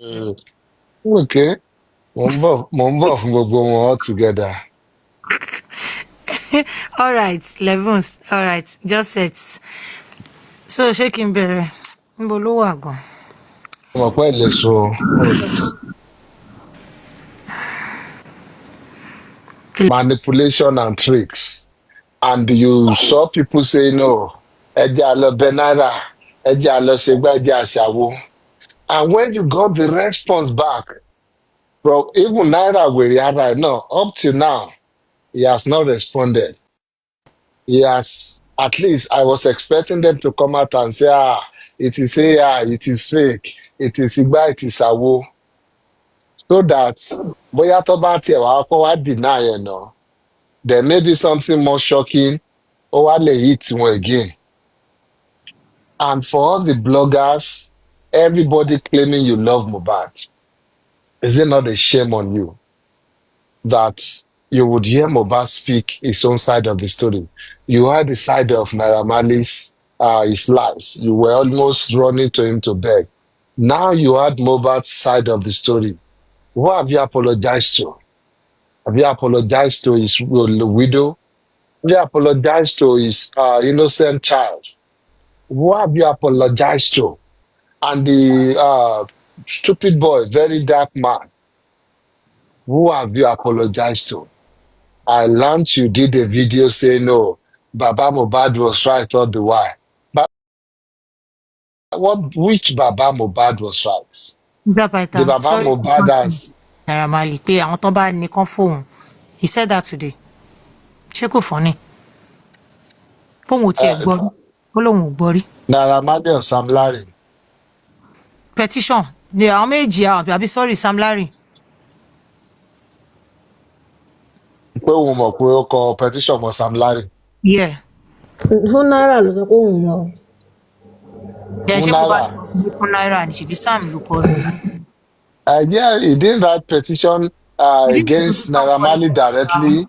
Mm, okay. Mo ń bọ̀ fún gbogbo wọn all together. All right, Levons. All right, just set. So ṣé kí n bẹ̀rẹ̀? Níbo ló wà gan? Mo mọ̀ pé ilé sun host manipulation and tricks. And you saw people say no, ẹ jẹ́ a lọ bẹ náírà, ẹ jẹ́ a lọ ṣègbà, ẹ jẹ́ a ṣàwo. And when you got the response back from even Naira Weriara, no, up to now, he has not responded. He has, at least I was expecting them to come out and say, it is AI, it is fake, it is Igba, it is Awo. So that, bóyá tó bá tiẹ̀ wá kó wá deny ẹ̀ náà, there may be something more shocking, ó wá lè hit wọn again. And for all the bloggers, everybody claiming you love Mohbad, is it not a shame on you that you would hear Mohbad speak his own side of the story? You heard the side of Naira Marley's his lies. You were almost running to him to beg. Now you heard Mohbad's side of the story. Who have you apologized to? Have you apologized to his widow? Have you apologized to his innocent child? Who have you apologized to? And the stupid boy, very dark man, who have you apologized to? I learned you did a video saying, no, Baba Mohbad was right all the while. But which Baba Mohbad was right? Mr The Python, Baba sorry to Mohbad cut you. has, Naira Marley pé àwọn tó bá nìkan fóun. He said that today. Ṣé kò funny? Póun ò tiẹ̀ uh, gbọ́ rí. Ó lóun ò gbọ́ rí. Naira Marley or Sam Larry. Petition. Ní àwọn méjì àbí sorry Sam Larry. Pé òun mọ̀ pé ó kọ petition mọ́ Sam Larry. Yeah. Fún náírà ló sọ pé òun mọ̀ ọ́. Then Fún ṣé Mohbad Naira. ló fún Naira ni ṣèbí Sam ló kọ ni. Yeah, he didn't write petition He didn't do against petition Naira for Marley anybody now. directly,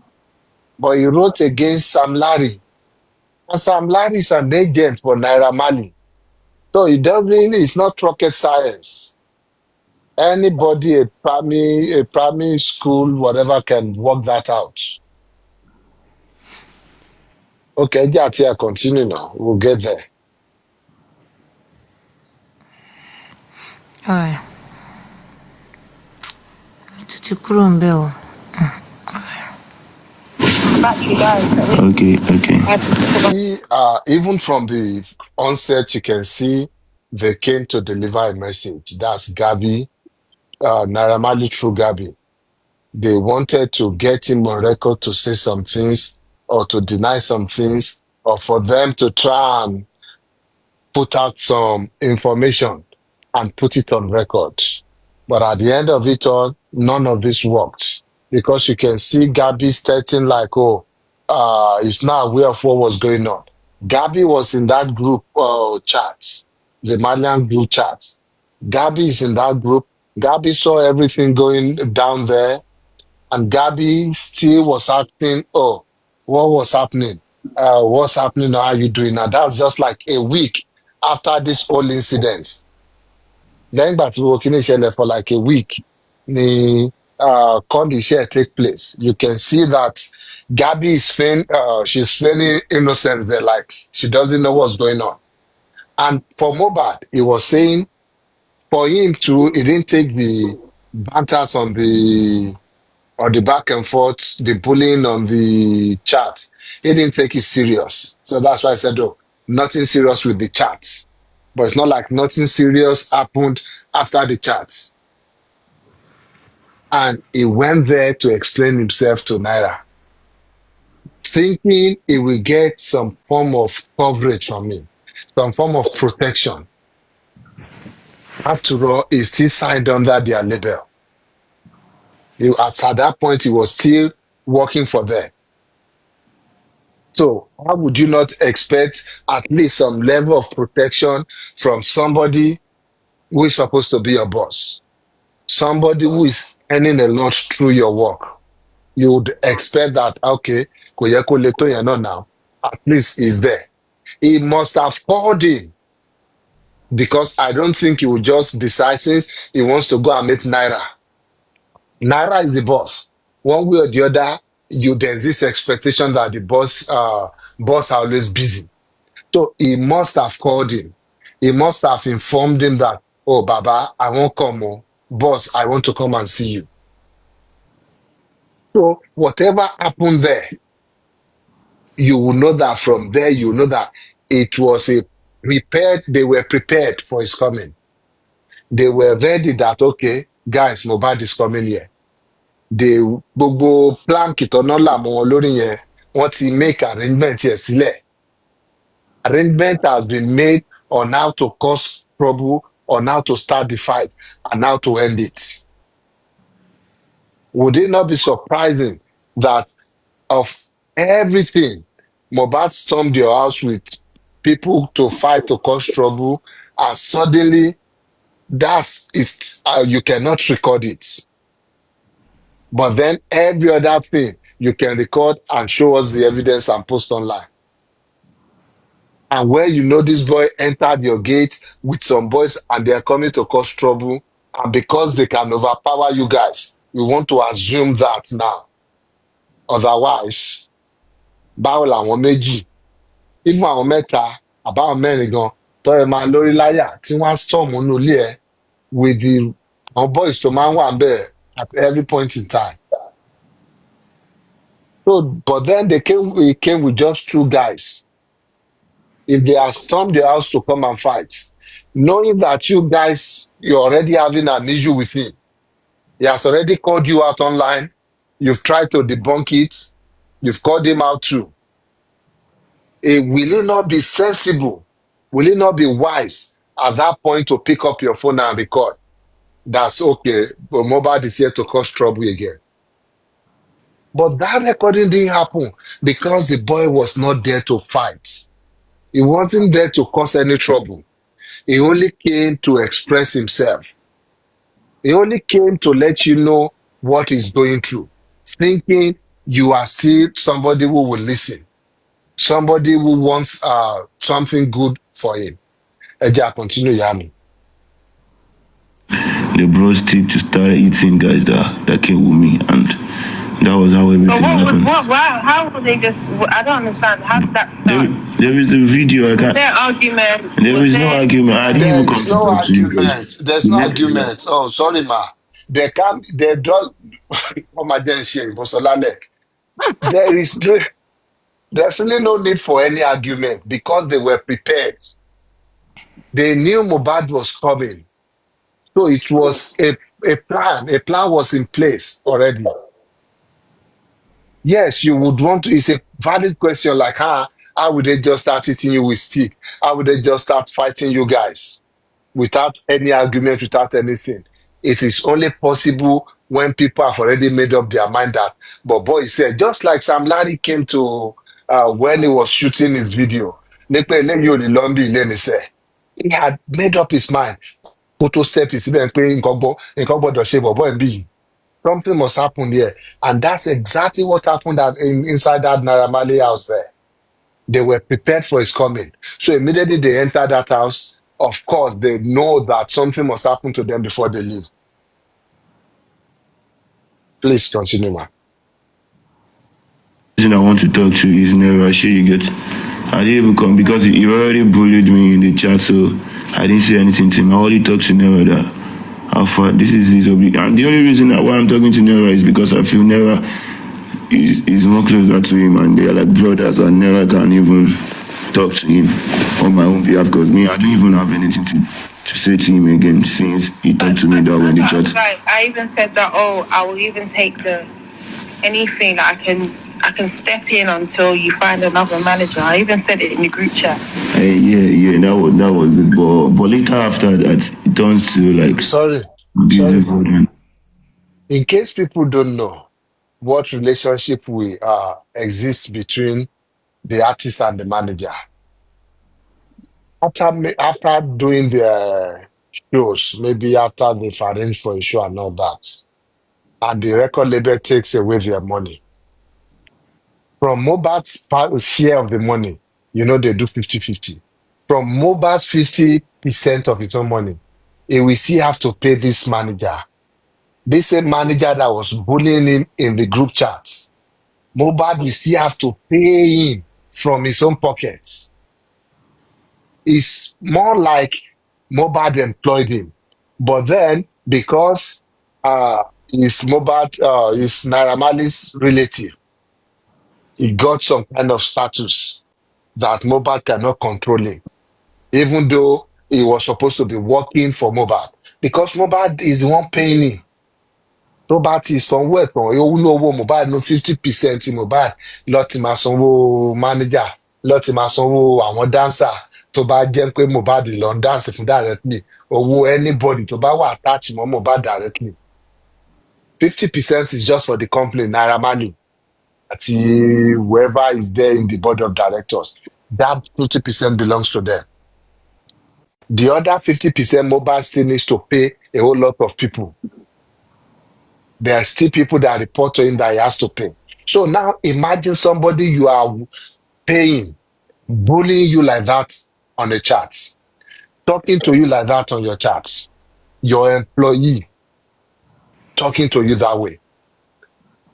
but he wrote against Sam Larry. And Sam Larry is an agent for Naira Marley. So it doesn't, it's not rocket science. Anybody, a primary school, whatever, can work that out. Okay, yeah, continue now. We'll get there. All right. Tó ti kúrò ń bẹ̀ o. Okay. Even from the onset, you can see they came to deliver a message. That's Gabi, Naira Marley through Gabi. They wanted to get him on record to say some things or to deny some things or for them to try and put out some information and put it on record. But at the end of it all, none of this worked because you can see Gabby stating like, he's not aware of what was going on. Gabby was in that group chat, the Malian group chat. Gabby is in that group. Gabby saw everything going down there, and Gabby still was asking, "Oh, what was happening? What's happening? How are you doing?" Now that's just like a week after this whole incident. Then back to working for like a week. The the share take place. You can see that Gabby is she's feigning innocence there, like she doesn't know what's going on. And for Mohbad, he was saying for him to, he didn't take the banters on the or the back and forth, the bullying on the chat. He didn't take it serious. So that's why I said, oh, nothing serious with the chats. But it's not like nothing serious happened after the chats. And he went there to explain himself to Naira, thinking he will get some form of coverage from him, some form of protection. After all, he still signed under their label. At that point, he was still working for them. So how would you not expect at least some level of protection from somebody who is supposed to be your boss? Somebody who is earning a lot through your work. You would expect that, okay, kò yẹ kó le tó yẹn náà now. At least he's there. He must have called him Because I don't think he will just decide since he wants to go and meet Naira. Naira is the boss. One way or the other, there's this expectation that the boss are always busy. So he must have called him. He must have informed him that, oh, Baba, I won't come. Oh. Boss, I want to come and see you. So whatever happened there, you will know that from there, you know that it was they were prepared for his coming. They were ready that, okay, guys, Mohbad is coming here. They gbogbo plank ìtọ́nà làmú wọn lórí yẹn, wọ́n ti make arrangement yẹn sílẹ̀. Arrangement has been made on how to cause trouble, on how to start the fight, and how to end it. Would it not be surprising that of everything, Mohbad stormed your house with people to fight to cause trouble, and suddenly that's it. You cannot record it. But then every other thing you can record and show us the evidence and post online. And where you know this boy entered your gate with some boys and they are coming to cause trouble, and because they can overpower you guys, we want to assume that now. Otherwise, báwo làwọn méjì, even àwọn mẹ́ta, àbáwọn mẹ́rin gan, tó ẹ máa lórí láyà tí wọ́n á storm nínú ilé ẹ with the àwọn boys tó máa ń wà bẹ́ẹ̀ at every point in time. So, but then it came with just two guys. If they have stormed the house to come and fight, knowing that you guys, you're already having an issue with him, he has already called you out online, you've tried to debunk it, you've called him out too. Will it not be sensible? Will it not be wise at that point to pick up your phone and record? That's okay, but Mohbad is here to cause trouble again. But that recording didn't happen because the boy was not there to fight. He wasn't there to cause any trouble. He only came to express himself. He only came to let you know what he's going through, thinking you are still somebody who will listen, somebody who wants something good for him. Eja, continue, Yami. The bros stick to start eating guys that came with me, and that was how everything happened. How would they just? I don't understand. How did that start? There is a video. Was there argument? There is no argument. I didn't even come to talk to you guys. There's no argument. Oh, sorry, ma. They can't. They draw. There is no. There's really no need for any argument because they were prepared. They knew Mohbad was coming. So it was a plan. A plan was in place already. Yes, you would want to. It's a valid question like, how would they just start hitting you with stick? How would they just start fighting you guys without any argument, without anything? It is only possible when people have already made up their mind that, but boy said, just like Sam Larry came to when he was shooting his video, he had made up his mind. Photo step is even playing something must happen there. And that's exactly what happened inside that Naira Marley house there. They were prepared for his coming. So immediately they enter that house, of course, they know that something must happen to them before they leave. Please continue, man. The reason I want to talk to is never sure you get. I didn't even come because he already bullied me in the chat, so I didn't say anything to him. I only talked to Nera that how far this is his obligation. And the only reason why I'm talking to Nera is because I feel Nera is more closer to him and they are like brothers, and Nera can even talk to him on my own behalf because me, I don't even have anything to say to him again since he talked to me that when he chat. I even said that, I will even take anything that I can step in until you find another manager. I even said it in the group chat. Yeah, that was it. But later after that, it turns to like... Sorry. In case people don't know what relationship will exist between the artist and the manager, after doing their shows, maybe after they've arranged for a show and all that, and the record label takes away their money, from Mohbad's share of the money, they do 50-50. from Mohbad's 50% of his own money, he will still have to pay this manager. This same manager that was bullying him in the group chats. Mohbad will still have to pay him from his own pockets. It's more like Mohbad employed him. But then, because he's Naira Marley's relative, he got some kind of status that Mohbad cannot control him, even though he was supposed to be working for Mohbad. Because Mohbad is the one paying him. Tó bá ti sanwó ẹ̀tàn, ó ní owó Mohbad ní 50% Mohbad lọ ti máa sanwó manager, lọ ti máa sanwó àwọn dancer tó bá jẹ́ pé Mohbad lọ ń dance fún directly, owó anybody tó bá wà attach mọ́ Mohbad directly. 50% is just for the company, Naira Marley, àti whoever is there in the board of directors. That 50% belongs to them. The other 50% Mohbad still needs to pay a whole lot of people. There are still people that report to him that he has to pay. So now imagine somebody you are paying, bullying you like that on the charts, talking to you like that on your charts, your employee talking to you that way.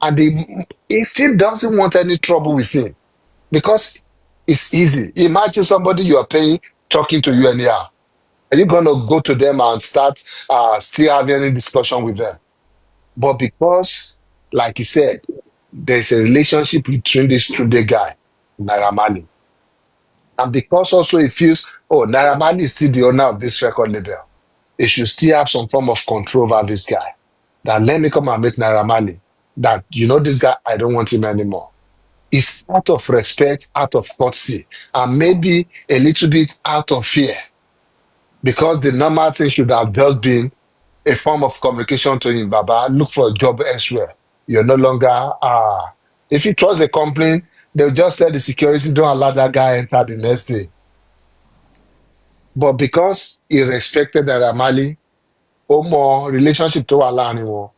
And he still doesn't want any trouble with him because it's easy. Imagine somebody you are paying talking to you anyhow. Are you going to go to them and start still having any discussion with them? But because, like he said, there's a relationship between this Tunde guy, Naira Marley. And because also he feels, oh, Naira Marley is still the owner of this record label, he should still have some form of control over this guy. That let me come and meet Naira Marley. That, this guy, I don't want him anymore. It's out of respect, out of courtesy, and maybe a little bit out of fear. Because the normal thing should have just been a form of communication to him, Baba, look for a job elsewhere. You're no longer, if he throws a complaint, they'll just let the security don't allow that guy enter the next day. But because he respected Naira Marley, more relationship to Allah anymore.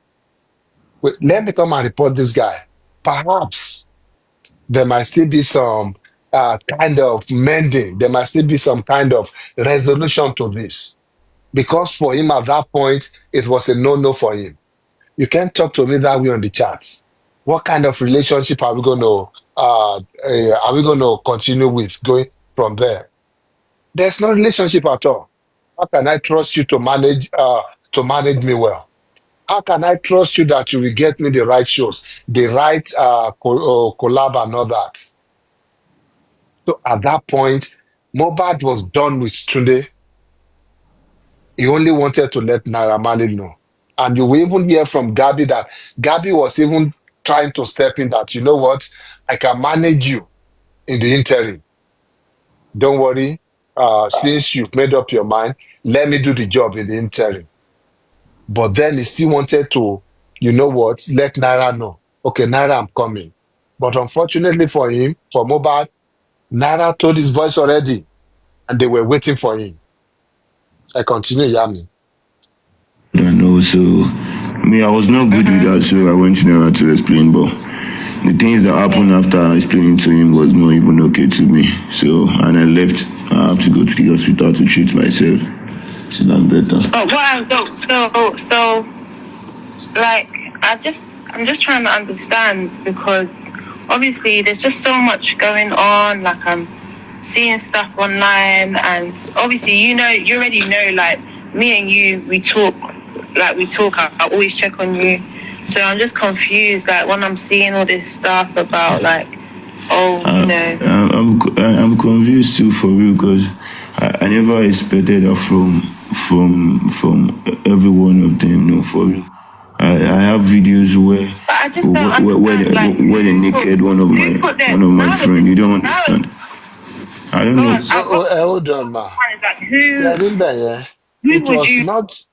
Let me come and report this guy. Perhaps there might still be some kind of mending. There might still be some kind of resolution to this. Because for him at that point, it was a no-no for him. You can't talk to me that way on the charts. What kind of relationship are we going to continue with going from there? There's no relationship at all. How can I trust you to manage me well? How can I trust you that you will get me the right shows, the right collab and all that? So at that point, Mohbad was done with Tunde. He only wanted to let Naira Marley know. And you will even hear from Gabby that Gabby was even trying to step in that, you know what, I can manage you in the interim. Don't worry. Since you've made up your mind, let me do the job in the interim. But then he still wanted to, you know what, let Naira know. Okay, Naira, I'm coming. But unfortunately for him, for Mohbad, Naira told his voice already, and they were waiting for him. I continue, Yami. And also, I was not good with that, so I went to Naira to explain, but the things that happened after explaining to him was not even okay to me. So, and I left. I have to go to the hospital to treat myself. So I'm better. But so, like, I'm just trying to understand because obviously there's just so much going on. Like, I'm seeing stuff online, and obviously, you already know, like, me and you, we talk. I always check on you. So I'm just confused, like, when I'm seeing all this stuff about, like, I'm confused too, for real, because I never expected that from every one of them. No, for real. I have videos where the naked one of my friend. You don't understand. I don't know. So, hold on, ma. It was not.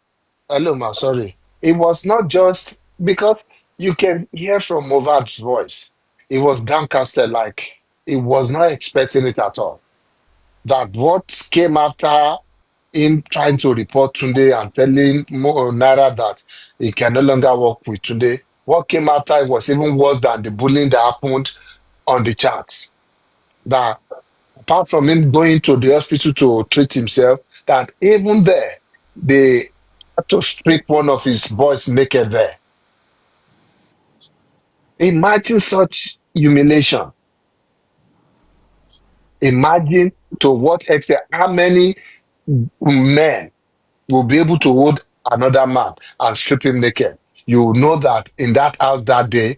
Hello, ma. Sorry. It was not just because you can hear from Mohbad's voice. It was downcasted, like he was not expecting it at all. That what came after him trying to report Tunde and telling Naira that he can no longer work with Tunde, what came after it was even worse than the bullying that happened on the charts. That apart from him going to the hospital to treat himself, that even there, they had to strip one of his boys naked there. Imagine such humiliation. Imagine to what extent, how many men will be able to hold another man and strip him naked. You will know that in that house that day,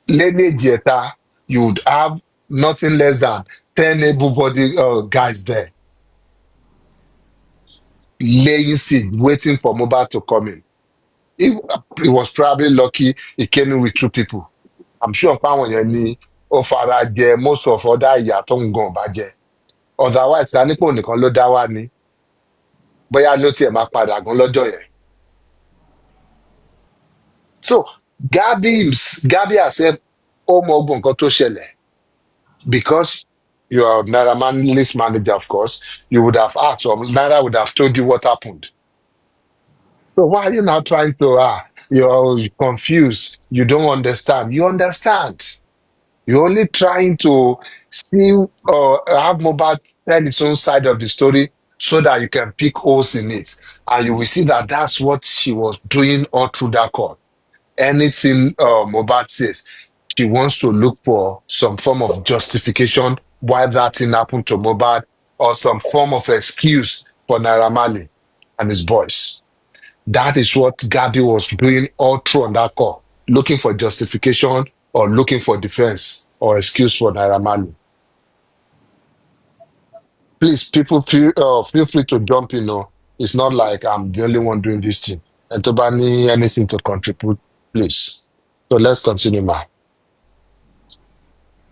Lady Jeta, you would have nothing less than 10 able-bodied guys there, laying seed, waiting for Mohbad to come in. He was probably lucky he came in with 2 people. I'm sure Pawon yẹn ni ó fara jẹ most of other ìyà tó ń gan ọba jẹ. Otherwise, ta ní kò nìkan ló dá wá ní. Bóyá ló tiẹ̀ máa padà gan lọ́jọ́ yẹn. So, Gabby herself, ó mọ ogun nǹkan tó ṣẹlẹ̀. Because you are Naira Marley's manager, of course, you would have asked, or Naira would have told you what happened. So why are you now trying to, you're confused, you don't understand? You understand. You're only trying to see or have Mohbad tell his own side of the story so that you can pick holes in it. And you will see that that's what she was doing all through that call. Anything Mohbad says, she wants to look for some form of justification why that thing happened to Mohbad or some form of excuse for Naira Marley and his boys. That is what Gabby was doing all through on that call, looking for justification or looking for defense or excuse for Naira Marley. Please, people feel free to jump in. It's not like I'm the only one doing this thing. And to Bani, anything to contribute, please. So let's continue, ma.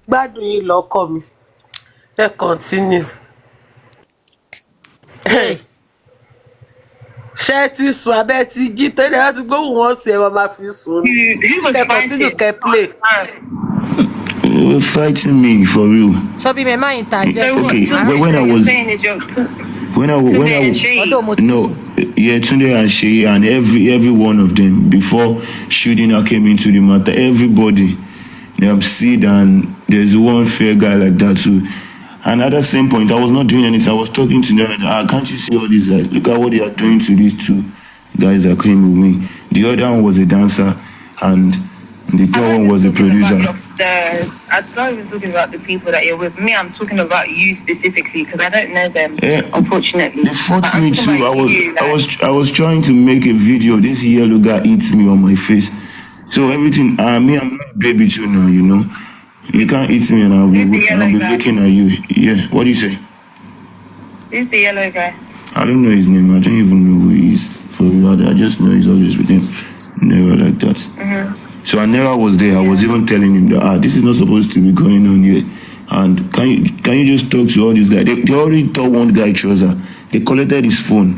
Gbádùn yín lọ́kọ mi. Ẹ continue. Hey, Ṣé ẹ ti sùn abẹ́ ti jí tẹ́lẹ̀ láti gbóhùn wọn sí ẹ máa fi sùn ni? Who was Kẹ́ continue fighting? kẹ́ play. They were fighting me for real. so be my mind interject. So what? Okay, So when I you're was saying is you're when I and Shay. Although mo ti no, sùn. yeah, Tunde and Shay and every one of them before shooting I came into the matter. Everybody, they have seen, and there's one fair guy like that too. And at the same point, I was not doing anything. I was talking to them. Can't you see all this? Like, look at what they are doing to these 2 guys that came with me. The other one was a dancer, and the third one was a producer. I'm not even talking about the people that you're with. Me, I'm talking about you specifically because I don't know them, Yeah. unfortunately. They fought But me I'm talking too. about you, like- I was trying to make a video. This yellow guy eats me on my face. So everything. I'm not a baby too now. You know, you can't eat me and I'll Who's the be yellow guy? looking at you. Yeah. What do you say? Who's the yellow guy? I don't know his name. I don't even know who he is. For real, I just know he's always with him. Never like that. So I never was there. I was even telling him that this is not supposed to be going on here. And can you just talk to all these guys? They already told one guy trouser. They collected his phone.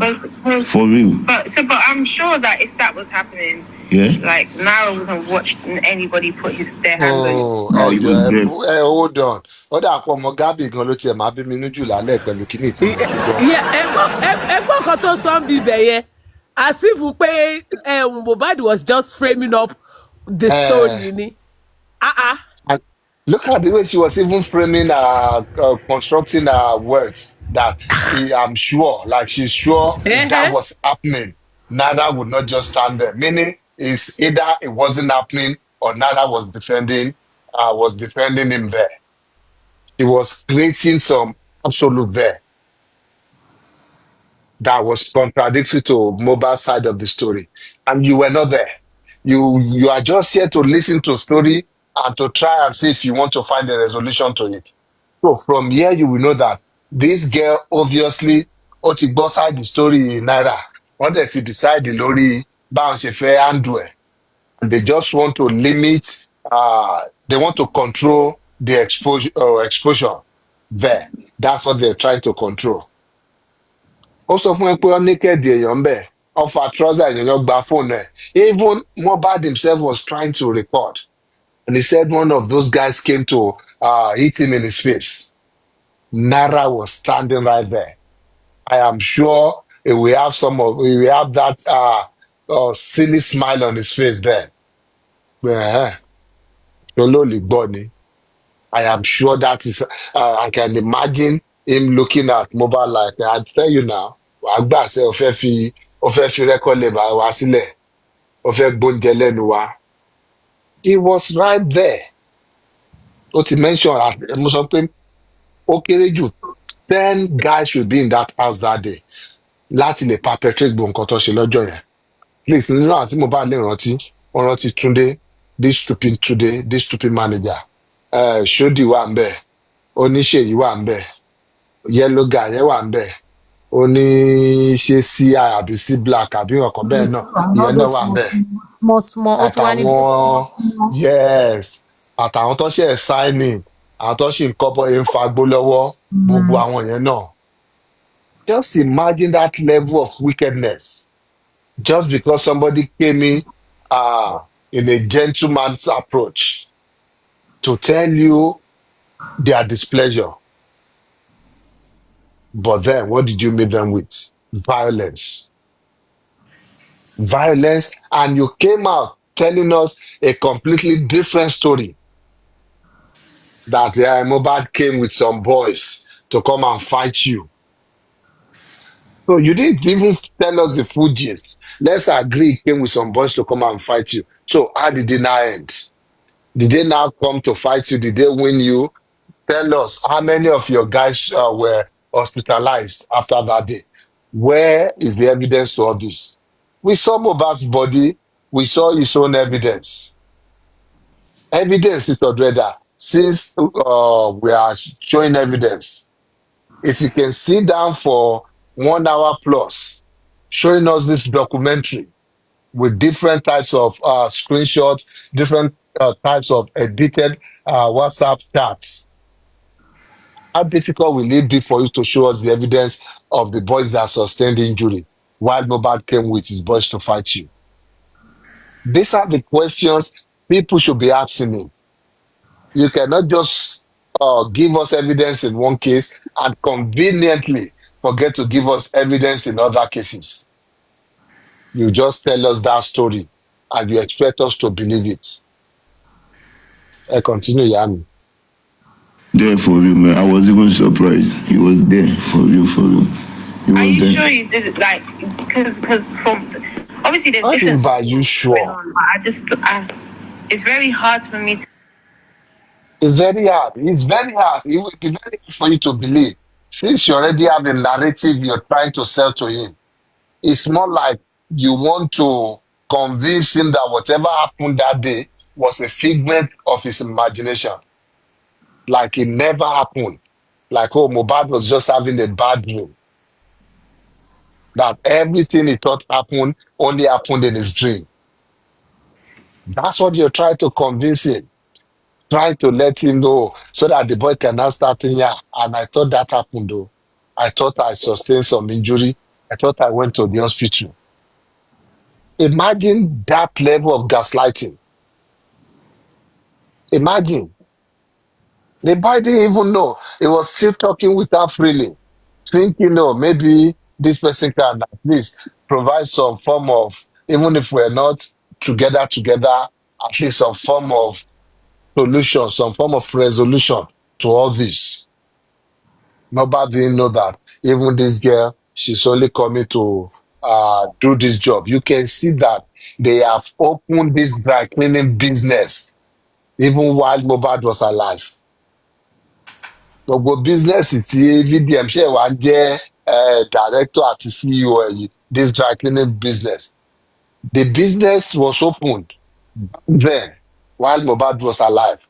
For real. But I'm sure that if that was happening, Yeah. like Nara wouldn't watch anybody put their hands on. Oh, No, he was there. hold on. Ó dà pọ̀ mọ́ Gabby gan ló tiẹ̀ máa bí mi nújù lálẹ́ pẹ̀lú kíní tí mo tún gbọ́. Ẹ gbọ́ kan tó sọ ń bíbẹ̀ yẹn. As if pé Mohbad was just framing up the story ni. And look at the way she was even framing constructing her words that I'm sure, like she's sure if that was happening, Nada would not just stand there. Meaning, it's either it wasn't happening or Nada was defending him there. He was creating some absolute there that was contradictory to Mohbad's side of the story, and you were not there. You are just here to listen to a story and to try and see if you want to find a resolution to it. So from here, you will know that this girl obviously ó ti gbọ́ side the story Naira. Wọ́n dẹ̀ ti decide lórí báwọn ṣe fẹ́ handle ẹ̀. And they just want to limit, they want to control the exposure there. That's what they're trying to control. Ó sọ fún ẹ pé ó naked èèyàn ń bẹ̀, ó fa trouser èèyàn gba fóònù ẹ̀. Even Mohbad himself was trying to record. And he said one of those guys came to hit him in his face. Naira was standing right there. I am sure he will have that silly smile on his face then. Olóòlì gbọ́ ni. I am sure that is, I can imagine him looking at Mohbad like, I tell you now, wàá gbà sẹ́ o fẹ́ fi record label wá sílẹ̀, o fẹ́ gbóúnjẹ lẹ́nu wa. He was right there. Ó ti mention, mo sọ pé ó kéré jù 10 guys should be in that house that day láti lè perpetrate gbogbo nǹkan tó ṣe lọ́jọ́ yẹn. Please, nínú àwọn tí mo bá lè rántí, wọ́n rántí Túndé, this stupid Túndé, this stupid manager. Ṣódì wà ń bẹ̀, Oníṣèyí wà ń bẹ̀, Yellow guy yẹn wà ń bẹ̀, Oníṣe CI àbí C Black àbí ọ̀kan bẹ́ẹ̀ náà, ìyẹn náà wà ń bẹ̀. Small, ó tún wá ní Àtàwọn yes, àtàwọn tó ṣe ẹ̀ signing, àwọn tó ṣì ń kọ́bọ̀ ẹ̀ ń fagbó lọ́wọ́, gbogbo àwọn yẹn náà. Just imagine that level of wickedness. Just because somebody came in a gentleman's approach to tell you their displeasure. But then, what did you meet them with? Violence. Violence. And you came out telling us a completely different story. That Mohbad came with some boys to come and fight you. So you didn't even tell us the full gist. Let's agree he came with some boys to come and fight you. So how did it now end? Did they now come to fight you? Did they win you? Tell us how many of your guys were hospitalized after that day. Where is the evidence to all this? We saw Mohbad's body. We saw his own evidence. Evidence is already since we are showing evidence. If you can sit down for 1 hour plus showing us this documentary with different types of screenshots, different types of edited WhatsApp chats, how difficult will it be for you to show us the evidence of the boys that sustained injury while Mohbad came with his boys to fight you? These are the questions people should be asking him. You cannot just give us evidence in one case and conveniently forget to give us evidence in other cases. You just tell us that story and you expect us to believe it. I continue, Yami. There for you, man. I was even surprised. He was there for you, for you. He was Are you there. sure you did it? Like, because from obviously there's What different. are you going sure? on, but it's very hard for me to. It's very hard. It's very hard. It will be very hard for you to believe. Since you already have a narrative you're trying to sell to him, it's more like you want to convince him that whatever happened that day was a figment of his imagination. Like it never happened. Like, oh, Mohbad was just having a bad dream. That everything he thought happened only happened in his dream. That's what you're trying to convince him. Trying to let him know so that the boy can now start thinking, yeah, and I thought that happened though. I thought I sustained some injury. I thought I went to the hospital. Imagine that level of gaslighting. Imagine. The boy didn't even know. He was still talking without freely. Thinking, no, maybe this person can at least provide some form of, even if we're not together, at least some form of solution, some form of resolution to all this. Nobody didn't know that even this girl, she's only coming to do this job. You can see that they have opened this dry cleaning business even while Mohbad was alive. Gbogbo business tí VDM ṣe wá jẹ́ director àti CEO ẹ̀yìn, this dry cleaning business. The business was opened then while Mohbad was alive.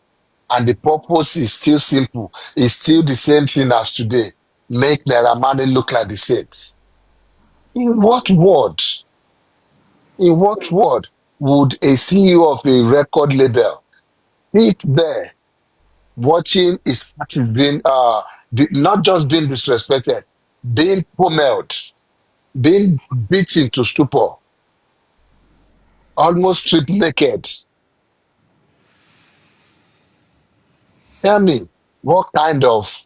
And the purpose is still simple. It's still the same thing as today. Make Naira Marley look like the Saints. In what world? In what world would a CEO of a record label sit there watching his artist being not just being disrespected, being pummeled, being beaten to stupor, almost stripped naked? Tell me, what kind of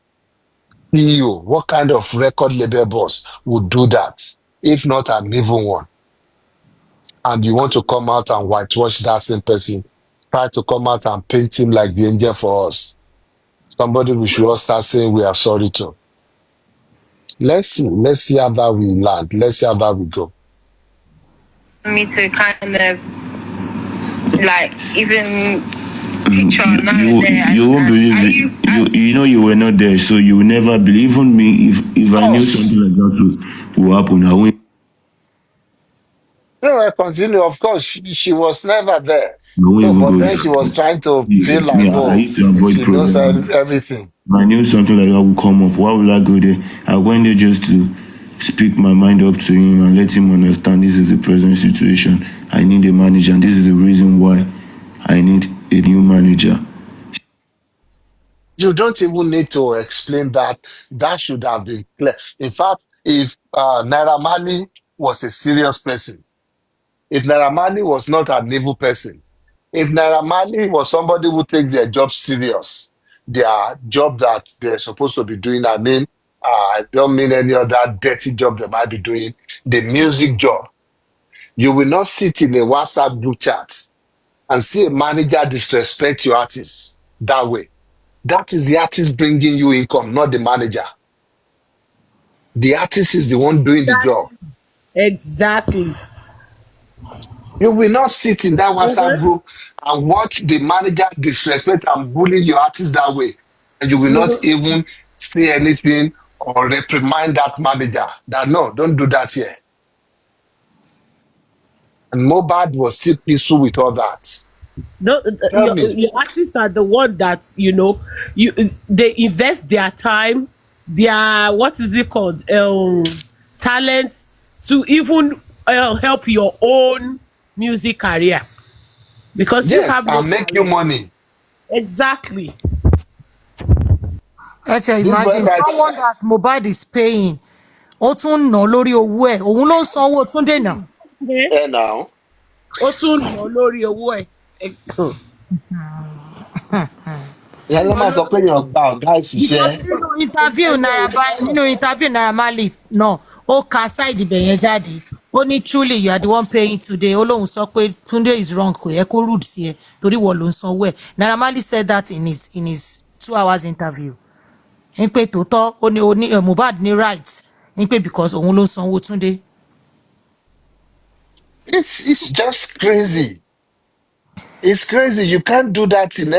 CEO, what kind of record label boss would do that, if not an evil one? And you want to come out and whitewash that same person, try to come out and paint him like the angel for us. somebody we should all start saying we are sorry to. Let's see. Let's see how that we land. Let's see how that we go. Me to kind of like even picture now You, there. you won't believe it. You know you were not there, so you will never believe. Even me, if I knew something like that would happen, I wouldn't. No, I continue. Of course, she was never there. I won't So, even but go then she was there. trying to feel like, Yeah, I oh, used to avoid she knows problem. everything. If I knew something like that would come up, why would I go there? I went there just to speak my mind up to him and let him understand this is the present situation. I need a manager, and this is the reason why I need a new manager. You don't even need to explain that. That should have been clear. In fact, if Naira Marley was a serious person, if Naira Marley was not an evil person, if Naira Marley was somebody who takes their job serious, their job that they're supposed to be doing, I don't mean any other dirty job they might be doing, the music job, you will not sit in a WhatsApp group chat and see a manager disrespect your artist that way. That is the artist bringing you income, not the manager. The artist is the one doing the job. Exactly. You will not sit in that WhatsApp Mm-hmm. group and watch the manager disrespect and bully your artist that way. And you will not Mm-hmm. even say anything or reprimand that manager that no, don't do that here. And Mohbad was still peaceful with all that. No, Tell me. your artists are the one that you they invest their time, their what is it called, talent to even help your own music career because you Yes, have no and make you talent. money. Exactly. Ẹ tẹ This boy imagine writes, someone that Mohbad is paying ó tún ń ná lórí owó ẹ̀ òun ló ń sanwó Túndé náà. Okay. hey now. Ó tún ná lórí owó ẹ̀. Ìyá ló máa sọ pé èèyàn gba ọ̀gá Because ìṣiṣẹ́. nínú interview Naira Marley náà ó ka side ibẹ̀ yẹn jáde ó ní truly you are the one paying today ó lóun sọ pé Tunde is wrong kò yẹ kó rude sí ẹ torí wọ́n ló ń sanwó ẹ̀. Naira Marley said that in his 2 hours interview ń pé tòótọ́ ó ní Mohbad ní right ń pé because òun ló ń sanwó Tunde. It's just crazy. It's crazy. You can't do that in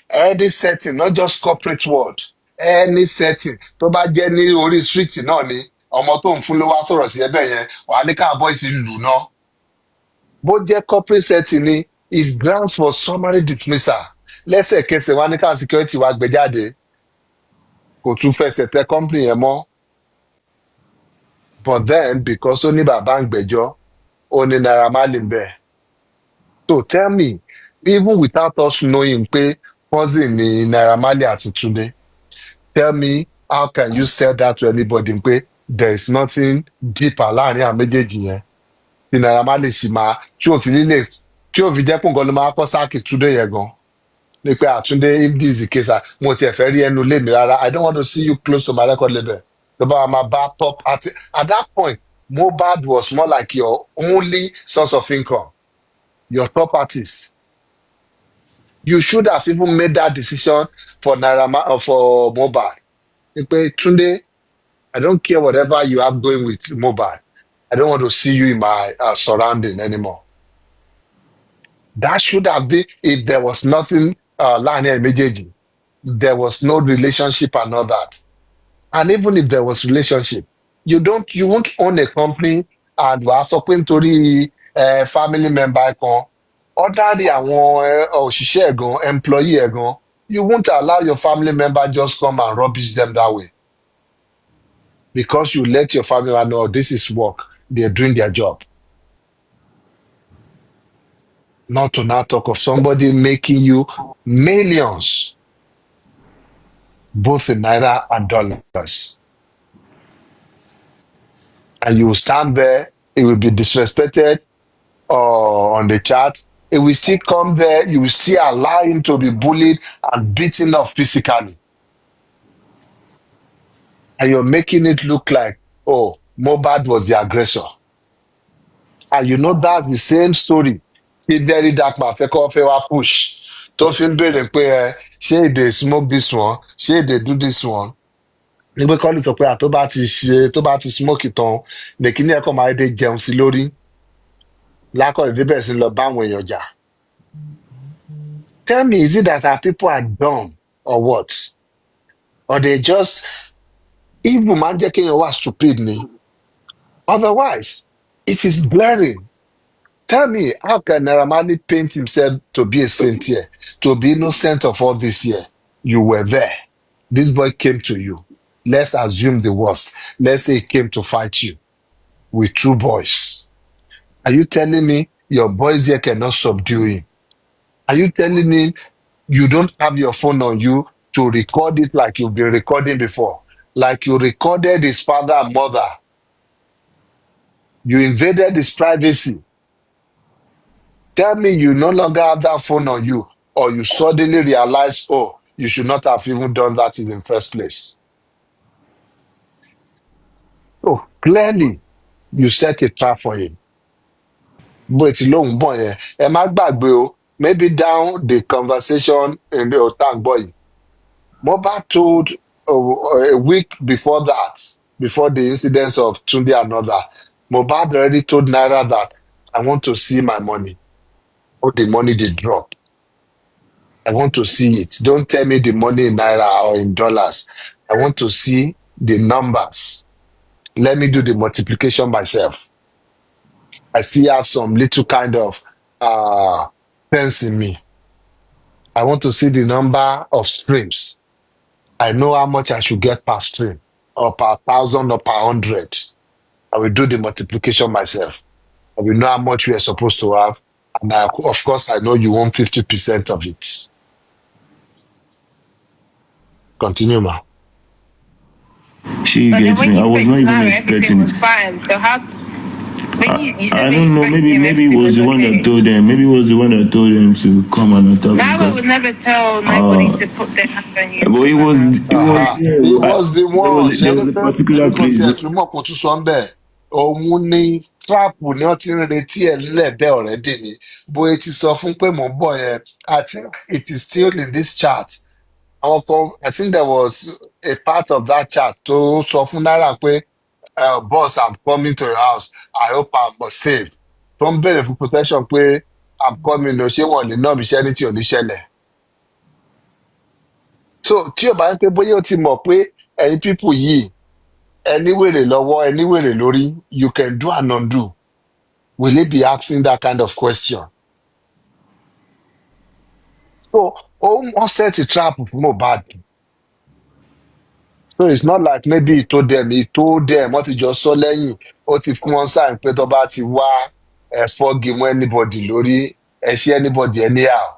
any setting, not just corporate world. Any setting. Tó bá jẹ́ ní orí street náà ni ọmọ tó ń fún ló wá sọ̀rọ̀ sí ẹbẹ̀ yẹn wàá ní káà boys lù náà. Bó jẹ́ corporate setting ni is grounds for summary dismissal. Lẹ́sẹ̀kẹsẹ̀ wá ní káà security wá gbé jáde. Kò tún fẹsẹ̀ tẹ company yẹn mọ́. But then because ó ní bàbá ń gbẹ́jọ́, ó ní Naira Marley ń bẹ̀. So tell me, even without us knowing pé cousin ni Naira Marley àti Tunde, tell me how can you sell that to anybody pé there is nothing deeper láàrin àwọn méjèèjì yẹn tí Naira Marley sì máa tí ò fi jẹ́ pé nǹkan ló máa kọ́ sáàkì Tunde yẹn gan. Ní pé àtúndé if this is the case mo tiẹ̀ fẹ́ rí ẹnu lé mi rárá I don't want to see you close to my record label. Ló bá wa máa bá top at that point Mohbad was more like your only source of income. Your top artist. You should have even made that decision for for Mohbad. Tunde, I don't care whatever you have going with Mohbad. I don't want to see you in my surrounding anymore. That should have been if there was nothing lying immediately. There was no relationship and all that. And even if there was relationship, you won't own a company and wàá sọ pé nítorí family member kan ordinary àwọn òṣìṣẹ́ ẹ̀ gan employee ẹ̀ gan you won't allow your family member just come and rubbish them that way because you let your family member know this is work they're doing their job. Not to now talk of somebody making you millions both in naira and dollars. And you will stand there, it will be disrespected on the chat. It will still come there, you will still allow him to be bullied and beaten up physically. And you're making it look like, oh, Mohbad was the aggressor. And you know that's the same story. See, very dark man, fẹ́ kọ́ fẹ́ wá push. tó fi ń béèrè pé ṣé they smoke this one ṣé they do this one nígbà kan lè sọ pé tó bá ti smoke tán nìkíní ẹ̀kọ́ máa dé jẹun sí lórí lákọ̀ọ́dé débẹ̀ sí lọ bá àwọn èèyàn jà. Tell me, is it that our people are dumb or what? Or they just evil man jẹ́ kéèyàn wà stupid ni? Otherwise, it is glaring. Tell me, how can Naira Marley paint himself to be a saint here, to be innocent of all this here? You were there. This boy came to you. Let's assume the worst. Let's say he came to fight you with two boys. Are you telling me your boys here cannot subdue him? Are you telling me you don't have your phone on you to record it like you've been recording before? Like you recorded his father and mother. You invaded his privacy. Tell me you no longer have that phone on you, or you suddenly realize, oh, you should not have even done that in the first place. Oh, clearly, you set a trap for him. But long boy, maybe down the conversation in the Otang boy. Mohbad told a week before that, before the incidents of Tunde and other, Mohbad already told Naira that I want to see my money. Or the money they drop. I want to see it. Don't tell me the money in Naira or in dollars. I want to see the numbers. Let me do the multiplication myself. I still have some little kind of sense in me. I want to see the number of streams. I know how much I should get per stream, or per 1,000 or per 100. I will do the multiplication myself. I will know how much we are supposed to have. And of course, I know you want 50% of it. Continue, ma. She But then gets when me. I you was spoke not to even Naira, everything expecting was it. fine. So how? When you said I when don't you know. spoke to Maybe him, maybe it everything was was the one that okay. told them. Maybe it was the one that told them to come and attack Naira would because. never tell nobody to put their hands on you. But Aha. He was the one. there was a particular Ẹni kan place. tiẹ̀ tún mọ̀ kó tún sọ ń bẹ̀. Òun ni trap ni wọ́n ti ń retí ẹ̀ lẹ́ẹ̀bẹ̀ already ni. Bóyá ti sọ fún pé mò ń bọ̀ yẹn. I think it is still in this chart. Àwọn kan, I think there was a part of that chart tó sọ fún Naira pé boss, I'm coming to your house. I hope I'm safe. Tó ń béèrè fún protection pé I'm coming o, ṣé wọ́n lè ná mi iṣẹ́ ní tí ò ní ṣẹlẹ̀. So tí o bá ń pé bóyá o ti mọ̀ pé ẹ̀yin people yìí ẹni wèrè lọ́wọ́ ẹni wèrè lórí, you can do and undo. Will he be asking that kind of question? So wọ́n set a trap fún Mohbad. So it's not like maybe he told them wọ́n ti jọ sọ lẹ́yìn ó ti fún wọn sáà pé tó bá ti wá fọ́gi mọ́ anybody lórí ṣe anybody anyhow.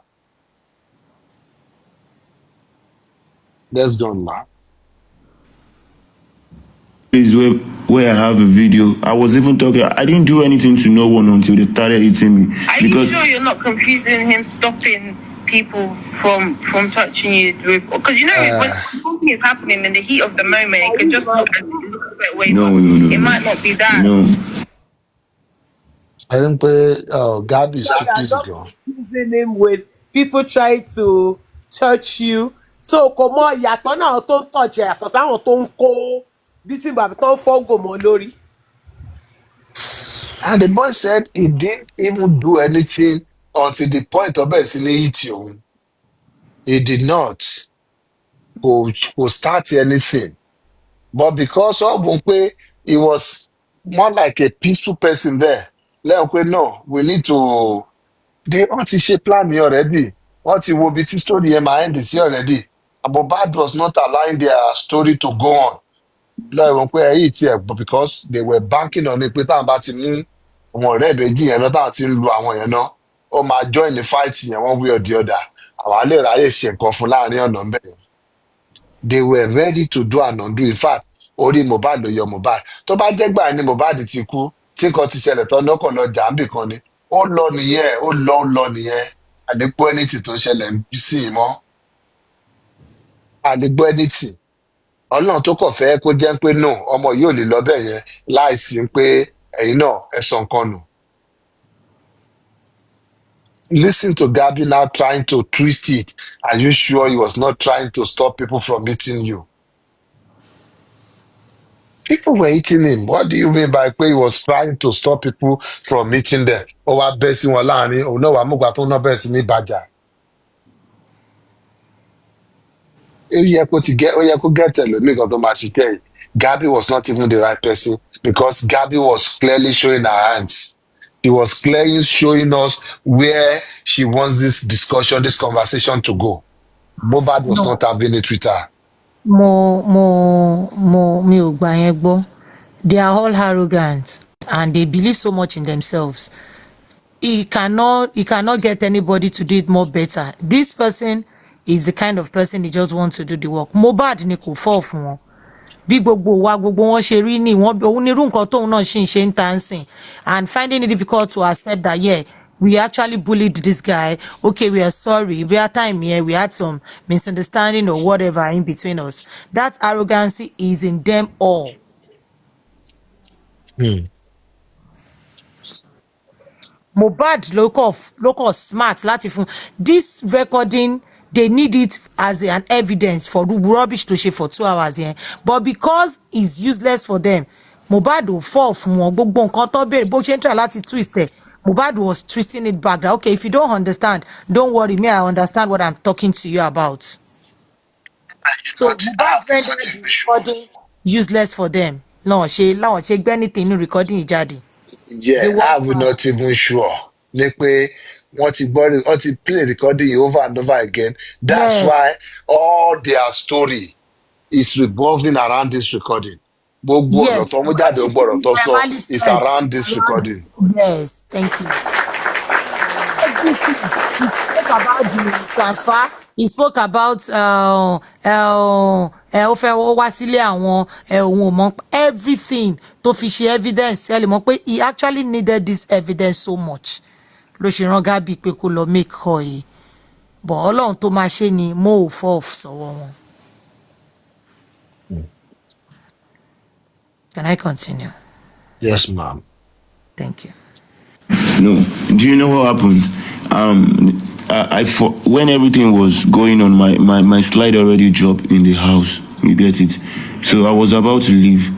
Let's go now. Is where I have a video. I was even talking. I didn't do anything to no one until they started hitting me. Are you sure you're not confusing him stopping people from touching you? Because you know when something is happening in the heat of the moment, it can just look a certain way. No. It might not be that. No. I think pé Gabby is They are stupid not gan. confusing him with people trying to touch you. So kò mọ ìyàtọ̀ náà tó ń touch ẹ̀ yàtọ̀ sáwọn tó ń kó dítì bàbí tó ń fọ́gò mọ́ lórí. And the boy said he didn't even do anything until the point of bẹ́ẹ̀ sí ní hit òun. He did not go start anything. But because of pé he was more like a peaceful person there. Lẹ́yìn pé no, we need to. Wọ́n ti ṣe plan yẹn already. Wọ́n ti wo ibi tí story yẹn máa end sí already. And Mohbad was not allowing their story to go on. Lẹ́yìn pé ẹ̀yìn tiẹ̀ because they were banking on it pé táwọn bá ti mú àwọn ọ̀rẹ́ ìbejì yẹn náà táwọn ti ń lu àwọn yẹn náà ó máa join the fight yẹn one way or the other. Àwọn á lè ráyè ṣe nǹkan fún láàrin ọ̀nà ń bẹ̀rẹ̀. They were ready to do and undo. In fact, orí Mohbad ló yọ Mohbad. Tó bá jẹ́ gbà ní Mohbad ti kú, tí nǹkan ti ṣẹlẹ̀ tán náà kàn lọ jàǹbì kan ni. Ó lọ nìyẹn. Àdìpọ̀ anything tó ń ṣẹlẹ̀ ń sí i mọ́. Àdìpọ̀ anything. Ọlọ́run tó kàn fẹ́ kó jẹ́ pé no, ọmọ yìí ò lè lọ bẹ́ẹ̀ yẹn láìsí pé ẹ̀yin náà ẹ sọ nǹkan nù. Listen to Gabby now trying to twist it. Are you sure he was not trying to stop people from eating you? People were eating him. What do you mean by pé he was trying to stop people from eating them? Ó wá bẹ́ sí wọn láàrin, òun náà wàá mú ìgbà tó náà bẹ̀rẹ̀ sí ní bàjá. Ó yẹ kó get ẹlòmíì kan tó máa ṣiṣẹ́ yìí. Gabby was not even the right person because Gabby was clearly showing her hands. She was clearly showing us where she wants this discussion, this conversation to go. Mohbad was No. not having it with her. Mi ò gbà yẹn gbọ́. They are all arrogant and they believe so much in themselves. He cannot get anybody to do it more better. This person is the kind of person he just wants to do the work. Mohbad ni kò fall fún wọn. Bí gbogbo wọn ṣe rí ni wọ́n òun nírú nǹkan tóun náà ṣì ń ṣe ń tà ń sìn, and finding it difficult to accept that yeah, we actually bullied this guy. Okay, we are sorry. We had time here. We had some misunderstanding or whatever in between us. That arrogancy is in them all. Mohbad local smart láti fún this recording. They need it as an evidence for the rubbish to share for 2 hours here. But because it's useless for them, Mohbad will fall fún wọn gbogbo nǹkan tó bẹ̀rẹ̀ bó ṣe ń try láti twist ẹ̀. Mohbad was twisting it back that okay, if you don't understand, don't worry, me I understand what I'm talking to you about. So Mohbad rendered the recording useless for them. Láwọn ṣe gbé anything nínú recording ìjáde. Yeah, I'm not even sure. Ní pé wọ́n ti play recording over and over again. That's why all their story is revolving around this recording. Gbogbo ọ̀rọ̀ tó mú jáde, gbogbo ọ̀rọ̀ tó sọ is around this recording. Yes, thank you. Everything. He spoke about the transfer. He spoke about ó fẹ́ ó wá sílé àwọn òun ò mọ̀ everything tó fi ṣe evidence ẹ lè mọ̀ pé he actually needed this evidence so much. Ló ṣe rán Gabby pé kó lọ make call yìí. But Ọlọ́run tó máa ṣe ni mo ò fọ́ sọ́wọ́ wọn. Can I continue? Yes, ma'am. Thank you. No. Do you know what happened? When everything was going on, my slide already dropped in the house. You get it? So I was about to leave,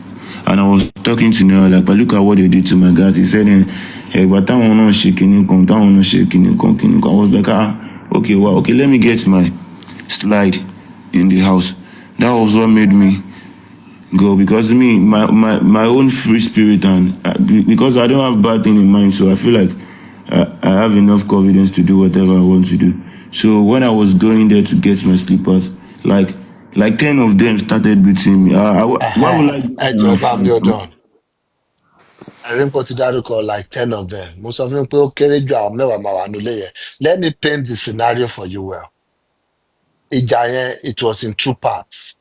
and I was talking to Noah like, but look at what they did to my guys. He said, hey, but I want to shaking. I was like, okay, well, okay, let me get my slide in the house. That was what made me go, because me, my own free spirit, and because I don't have bad thing in mind, so I feel like I have enough confidence to do whatever I want to do. So when I was going there to get my slippers, like 10 of them started beating me. Why would I? You're done. I report to dárúkọ like 10 of them. Mo sọ fún mi pé ó kéré ju àwọn mẹ́wàá máa wà nílé yẹn. Let me paint the scenario for you well. Ìjà yẹn, it was in 2 parts.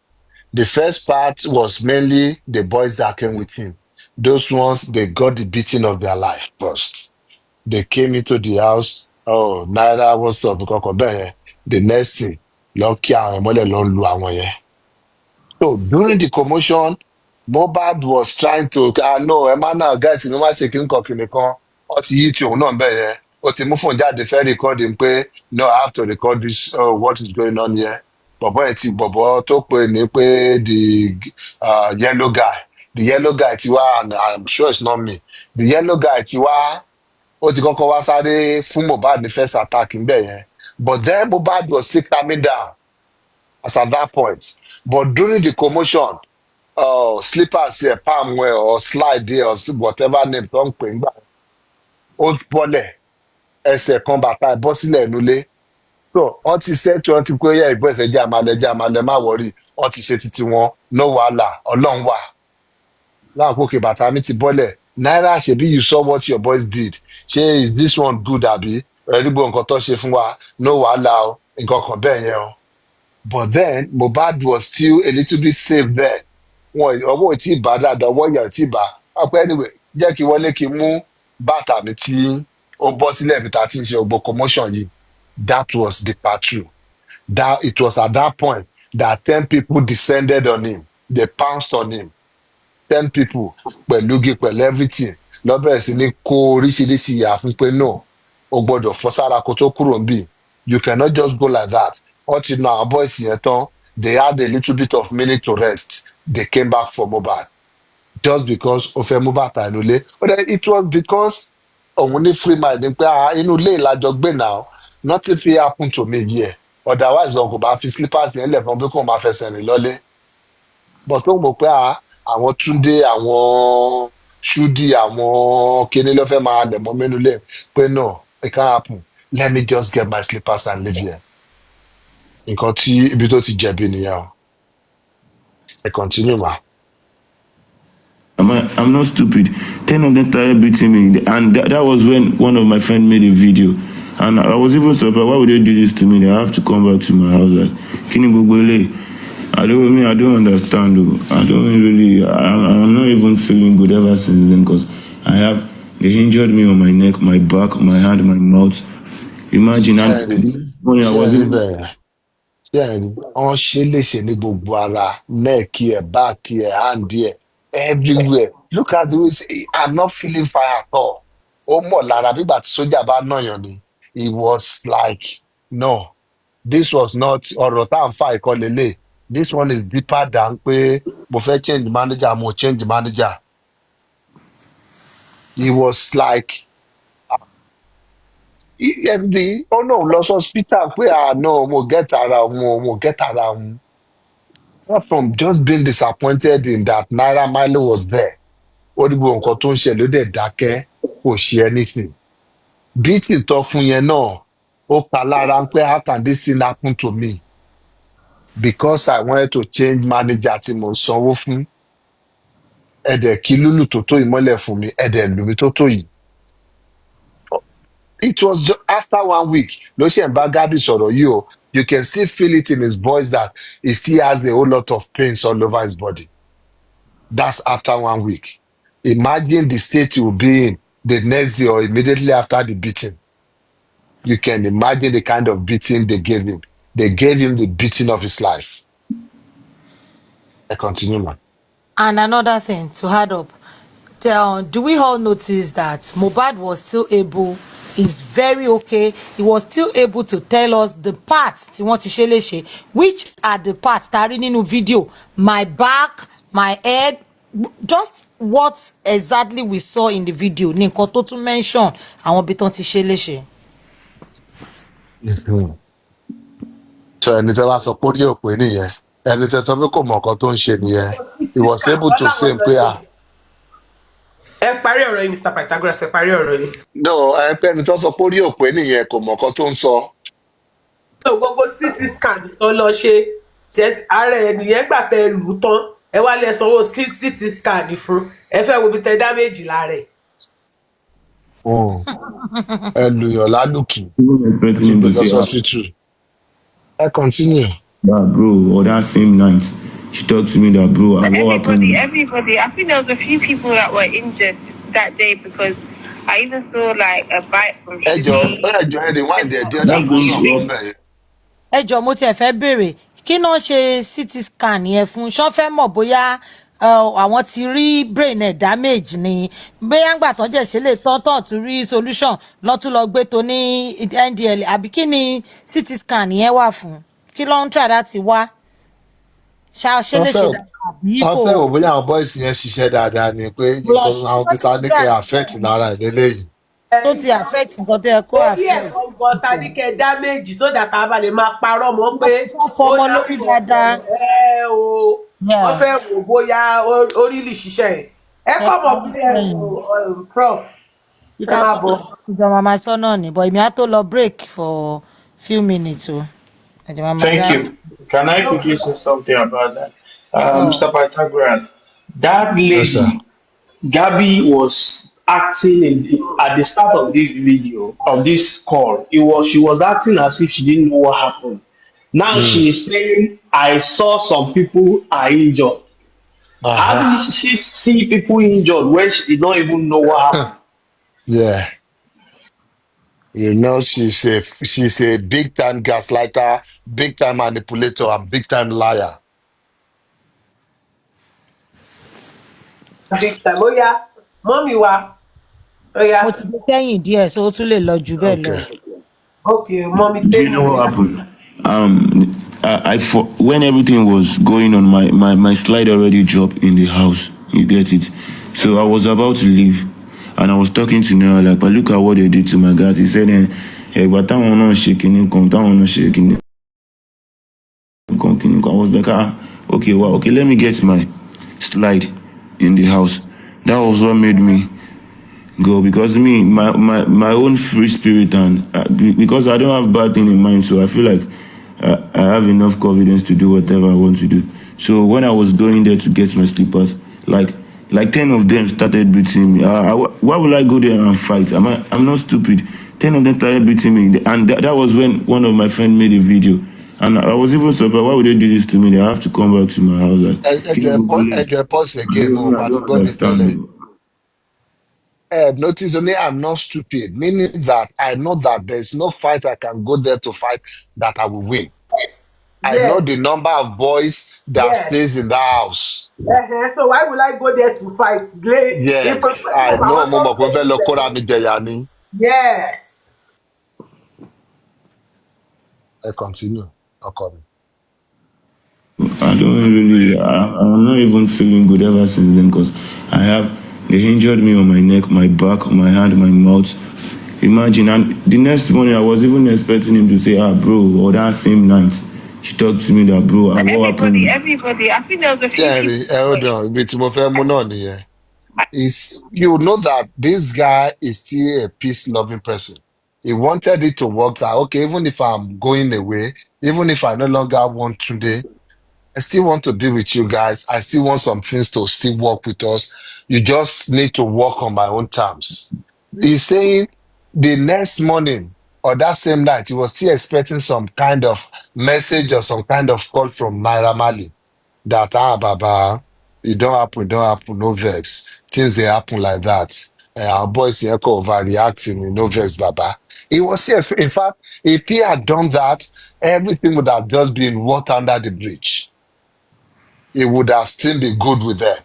The first part was mainly the boys that came with him. Those ones, they got the beating of their life first. They came into the house. Oh, Naira, what's up? The next thing, lọ kí àwọn mọ́lẹ̀ lọ lu àwọn yẹn. So during the commotion, Mohbad was trying to, no, Emmanuel, guys, no matter taking coffee, ó ti yí tí òun náà bẹ̀rẹ̀ yẹn. Ó ti mú fún jáde fẹ́ record him pé, no, I have to record this, what is going on here. Bọ̀bọ̀ tó pè ní pé the yellow guy. The yellow guy ti wá, and I'm sure it's not me. The yellow guy ti wá, ó ti kọ́kọ́ wá sáré fún Mohbad ní first attack ńbẹ̀ yẹn. But then Mohbad was still calming down as at that point. But during the commotion, slippers here, palm wear or slide there or whatever name tó ń pè ń gbà, ó bọ́lẹ̀ ẹsẹ̀ kan bàtà ẹ̀ bọ́ sílẹ̀ nulẹ̀. So wọ́n ti ṣẹ́ẹ̀tì wọ́n ti pé yẹ ìbọn ẹsẹ̀ jẹ́ àmàlẹ́ má wọ̀rí, wọ́n ti ṣe titi wọn, no wàhálà, Ọlọ́run wà. Láwọn kòkè bàtà mi ti bọ́lẹ̀. Naira, ṣebí you saw what your boys did. Ṣé is this one good àbí? Ẹ̀rí gbogbo nǹkan tó ṣe fún wa, no wàhálà o, nǹkan kan bẹ́ẹ̀ yẹn o. But then Mohbad was still a little bit safe there. Ọwọ́ ò tí ì bá dáadáa, ọwọ́ ìyá ò tí ì bá. Ọ̀pẹ anyway, jẹ́ kí wọlé kí n mú bàtà mi tí ó bọ́ sílẹ̀ mi ta tí ń ṣe ògbó commotion yìí. That was the part 2. It was at that point that 10 people descended on him. They pounced on him. 10 people pẹ̀lú igi pẹ̀lú everything lọ bẹ̀rẹ̀ sí ní kó oríṣiríṣi ìyà fún pé no, o gbọ́dọ̀ fọ́ sára kó tó kúrò níbí. You cannot just go like that. What you know, our boys yẹn tán, they had a little bit of minute to rest. They came back for Mohbad. Just because ó fẹ́ Mohbad ta inú ilé. But it was because òun ní free mind ní pé inú ilé ìlàjọ gbé náà, nothing fit happen to me here. Otherwise, wọn kò bá fi slippers yẹn lẹ̀ fún pé kó máa fẹsẹ̀ rìn lọ́lé. But ó mọ̀ pé àwọn Túndé, àwọn Ṣúdì, àwọn kíní ló fẹ́ máa dẹ̀ mọ́ mẹ́nu lẹ̀ pé no, it can't happen. Let me just get my slippers and leave here. Nǹkan tí ibi tó ti jẹ̀bi nìyẹn o. I continue, ma. I'm not stupid. 10 of them started beating me. And that was when one of my friends made a video. And I was even surprised, why would they do this to me? They have to come back to my house. Like, Kini Bubele. I don't understand though. I'm not even feeling good ever since then because they injured me on my neck, my back, my hand, my mouth. Imagine, and this morning I Ṣé was ẹ rí even, bẹ́ẹ̀? Ṣé ẹ rí? Wọ́n ṣe léṣe ní gbogbo ara, nẹ́ẹ̀kì ẹ̀, báàkì ẹ̀, háǹdì ẹ̀, everywhere. Look at the way say, I'm not feeling fine at all. Ó mọ̀ lára bígbà tí sójà bá nàyàn ni. It was like, no, this was not ọ̀rọ̀ tá à ń fa ìkọ́ lélẹ̀. This one is deeper than pé mo fẹ́ change manager, mo change manager. It was like, ẹbí ó náà lọ sí hospital pé no, mo get ara òun, mo get ara òun. Apart from just being disappointed in that Naira Marley was there. Ó ní gbogbo nǹkan tó ń ṣe ló dẹ̀ dákẹ́, kò ṣe anything. Beating tó fún yẹn náà, ó pa lára ń pé how can this thing happen to me? Because I wanted to change manager tí mo ń sanwó fún. Ẹ̀dẹ̀ kí lúlù tó tó ìmọ́lẹ̀ fún mi, ẹ̀dẹ̀ lù mí tó tó yìí. It was just after 1 week, ló ṣe ń bá Gabi sọ̀rọ̀ yìí o. You can still feel it in his voice that he still has a whole lot of pains all over his body. That's after 1 week. Imagine the state he will be in the next day or immediately after the beating. You can imagine the kind of beating they gave him. They gave him the beating of his life. I continue, man. And another thing to add up, do we all notice that Mohbad was still able, is very okay, he was still able to tell us the parts tí wọ́n ti ṣe léṣe, which are the parts tá a rí nínú video, my back, my head, just what exactly we saw in the video ní nǹkan tó tún mention àwọn ibi tán ti ṣe léṣe. So ẹni tẹ́ bá sọ pé ó rí òpin nìyẹn, ẹni tẹ́ sọ pé kò mọ̀ nǹkan tó ń ṣe nìyẹn. He was able to say pé ẹ parí ọ̀rọ̀ yìí Mr Pythagoras, ẹ parí ọ̀rọ̀ yìí. no, ẹni tó sọ pé ó rí òpin nìyẹn kò mọ̀ nǹkan tó ń sọ. so gbogbo CT scan tó lọ ṣe ara ẹnìyẹn gbà tẹ lù ú tán ẹ wá lẹ sanwó CT scan fún ẹ fẹ́ wo bí tẹ dáméjì lára ẹ. Ẹ lùyàn lálùkì, even ẹ expecting tún him gbé to lọ say, sí hospital. Ẹ continue. yeah, bro, or that same night, she talked to me that, bro, what happened? Everybody. I think there was a few people that were injured that day because I even saw like a bite from Ẹjọ́ Shudi. ẹ wá ìdí ẹ̀dí ọ̀dà That goes question to fún bẹ̀rẹ̀. Ẹ jọ̀ọ́ mo tiẹ̀ fẹ́ béèrè kí náà ṣe CT scan yẹn fún, ṣọ́ fẹ́ mọ̀ bóyá àwọn ti rí brain ẹ̀ damage ni, bóyá ń gbà tán jẹ́ ṣe lè tọ́tọ̀ tún rí solution lọ́tún lọ gbé tó ní NDL, àbí kí ni CT scan yẹn wà fún, kí ló ń try láti wá ṣe lè ṣe àbí Wọ́n kò fẹ́ wò bóyá àwọn boys yẹn ṣiṣẹ́ dáadáa ni pé bóyá nǹkan àwọn wọ́n bí ta ní try kẹ́ àti affect lára ẹ̀ lélẹ́yìí. tó ti affect nǹkan tó yẹ kó orí affect. ẹ̀ gbọ́ngàn ta ní kẹ́ dáméjì sódà tá a bá lè máa parọ́ mọ́ pé Wọ́n fọmọ lórí dáadáa. ẹ o wọ́n fẹ́ wò bóyá orí lè ṣiṣẹ́ ẹ̀ ẹ kọ́ mọ̀ bí ẹ prof ẹ máa bọ̀. ìjọba máa sọ náà ni but èmi á tó lọ break for few minutes o. Thank you. Can I quickly say something about that? Oh. Mr. Pythagoras, that Yes, sir. lady, Gabby, was acting at the start of this video, of this call. She was acting as if she didn't know what happened. Now she is saying, I saw some people are injured. How did she see people injured when she did not even know what happened? Yeah. You know, she's a big time gaslighter, big time manipulator, and big time liar. Big time. Ó yá mọ́mì wa Oh yeah. mo ti gbé sẹ́yìn díẹ̀ so ó tún lè lọ jù bẹ́ẹ̀ lọ. Okay. Okay, mommy, Do tell you me. know what happened? When everything was going on, my slide already dropped in the house. You get it? So I was about to leave, and I was talking to Noah like, but look at what they did to my guys. He said, "Hey, but that one not shaking, that one not shaking." I was like, okay, well, okay, let me get my slide in the house. That was what made me go, because me, my own free spirit, and because I don't have bad thing in mind, so I feel like I have enough confidence to do whatever I want to do. So when I was going there to get my slippers, like 10 of them started beating me. Why would I go there and fight? I'm not stupid. 10 of them started beating me, and that was when one of my friends made a video. And I was even surprised. Why would they do this to me? They have to come back to my house. Like, Ẹ pause again mo I pa ti don't gbọ́ mi tẹ́lẹ̀. understand. Notice only I'm not stupid, meaning that I know that there's no fight I can go there to fight that I will win. Yes. I know Yes. the number of boys that Yes. stays in the house. So why would I go there to fight? If Yes, I I know want mo mọ̀ to pé ó fẹ́ play lọ with kóra them. mi jẹ̀yà ni. Yes. Ẹ continue, ọkọ mi. I don't really, I'm not even feeling good ever since then, because they injured me on my neck, my back, my hand, my mouth. Imagine, and the next morning I was even expecting him to say, bro, or that same night, she talked to me that, bro, what happened? Everybody. I think there was a few Jerry, people. hold on, ibi tí mo fẹ́ mú náà nìyẹn. You know that this guy is still a peace-loving person. He wanted it to work that, okay, even if I'm going away, even if I no longer want today, I still want to be with you guys. I still want some things to still work with us. You just need to work on my own terms. He's saying the next morning or that same night, he was still expecting some kind of message or some kind of call from Naira Marley that, Baba, it don't happen, no vex. Things they happen like that. Our boys here overreacting, no vex, Baba. He was serious. In fact, if he had done that, everything would have just been water under the bridge. It would have still been good with them.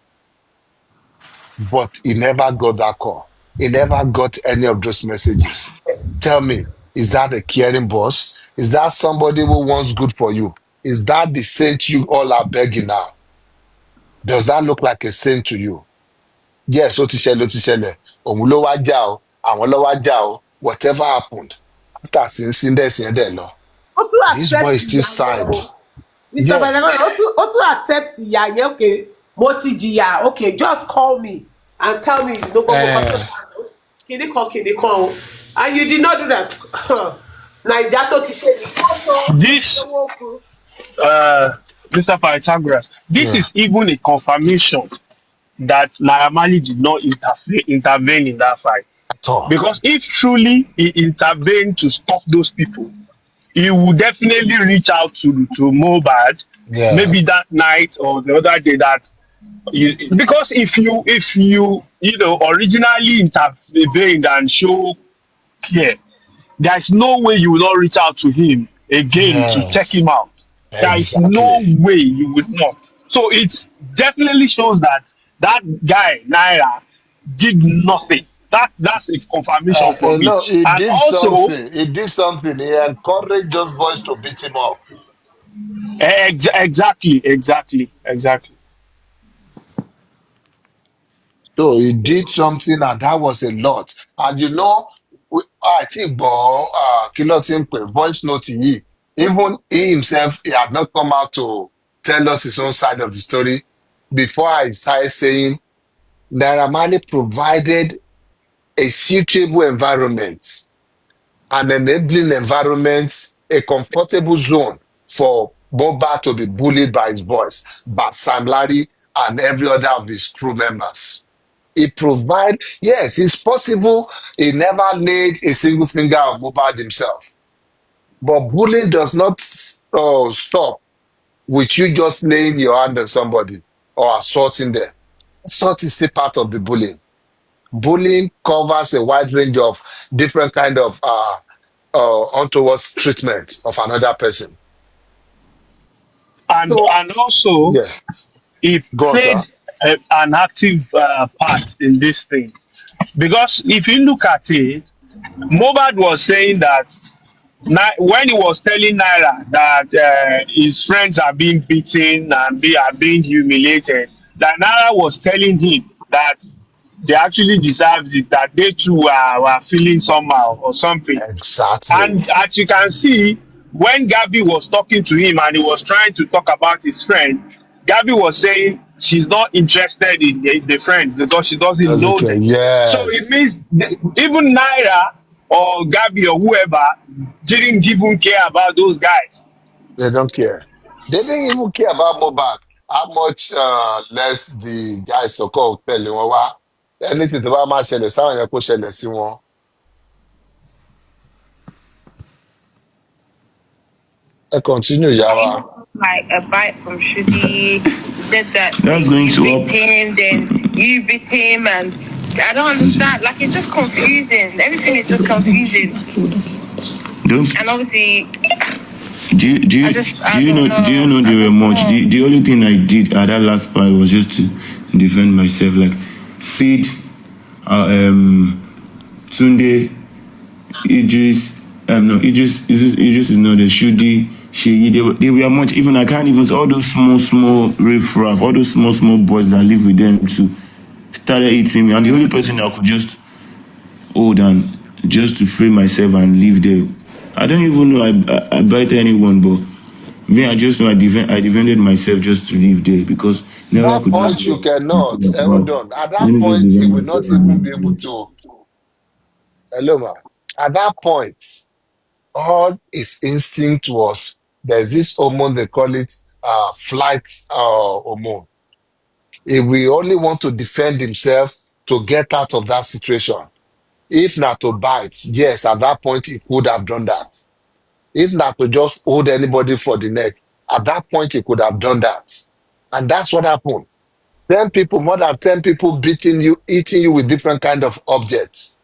But he never got that call. He never got any of those messages. Tell me, is that a caring boss? Is that somebody who wants good for you? Is that the saint you all are begging now? Does that look like a saint to you? Yes, ó ti ṣẹlẹ̀, ó ti ṣẹlẹ̀. Òun ló wá jà o, àwọn ló wá jà o. Whatever happened, after sin dẹ́sìn ẹ̀ dẹ̀ lọ. Ó tún This boy accept is still ìyá yẹn signed. o. Mr. Yeah. Pythagoras, ó tún accept ìyá yẹn. Okay, mo ti jìyà. Okay, just call me and tell me no gbogbo kan tó Eh, ṣàlọ́. Kìnní kan o. And you did not do that. Naija tó ti ṣe ní. Wọ́n sọ This, owó fún. Mr. Pythagoras, this yeah. is even a confirmation that Naira Marley did not intervene in that fight. At all. Because if truly he intervened to stop those people, he would definitely reach out to Mohbad, Yeah. maybe that night or the other day. Because if you originally intervened and show care, there's no way you will not reach out to him again to check him Yes. out. There is no Exactly. way you would not. So it definitely shows that that guy Naira did nothing. That's a confirmation for me. No, he And did also, something. He did something. He encouraged those boys to beat him up. exactly. So he did something, and that was a lot. And you know, I think, voice note yìí, even he himself, he had not come out to tell us his own side of the story. Before I started saying, Naira Marley provided a suitable environment, an enabling environment, a comfortable zone for Boba to be bullied by his boys, by Sam Larry and every other of his crew members. He provide, yes, it's possible he never laid a single finger on Mohbad himself. But bullying does not stop with you just laying your hand on somebody or assaulting them. Assault is still part of the bullying. Bullying covers a wide range of different kind of untoward treatment of another person. And So, and also yeah, he go on, sir. played an active part in this thing. Because if you look at it, Mohbad was saying that when he was telling Naira that his friends are being beaten and are being humiliated, that Naira was telling him that they actually deserves it, that they too were feeling somehow or something. Exactly. And as you can see, when Gabby was talking to him and he was trying to talk about his friend, Gabby was saying she's not interested in the friends because she doesn't Doesn't know care. them. So it Yes. means even Naira or Gabby or whoever didn't even care about those guys. They don't care. They didn't even care about Mohbad. How much less the guys to call tẹ̀lé wọn wá. Anything tó bá máa ṣẹlẹ̀ sáwọn yẹn kó ṣẹlẹ̀ sí wọn. Ẹ continue, Yawa. Like a bite from Shudi. He said that That's going you to beat up. him, then you beat him, and I don't understand. Like it's just confusing. Everything is just confusing. Don't And obviously, do you, do you, I don't know. do you know I there were don't much? know. The only thing I did at that last part was just to defend myself. Like Sid, Tunde, Idris, Idris is not the Shudi, Sheyi. They were much. Even I can't even all those small riffraff, all those small boys that live with them too started eating me. And the only person I could just hold and just to free myself and live there. I don't even know I bite anyone, but me, I just know I defended myself just to live there because never That could point you cannot. Hold on. At that point, he will not even be able to. Hello, ma. At that point, all his instinct was there's this hormone they call it flight hormone. If we only want to defend himself to get out of that situation, if not to bite, yes, at that point he could have done that. If not to just hold anybody for the neck, at that point he could have done that. And that's what happened. 10 people, more than 10 people beating you, eating you with different kind of objects.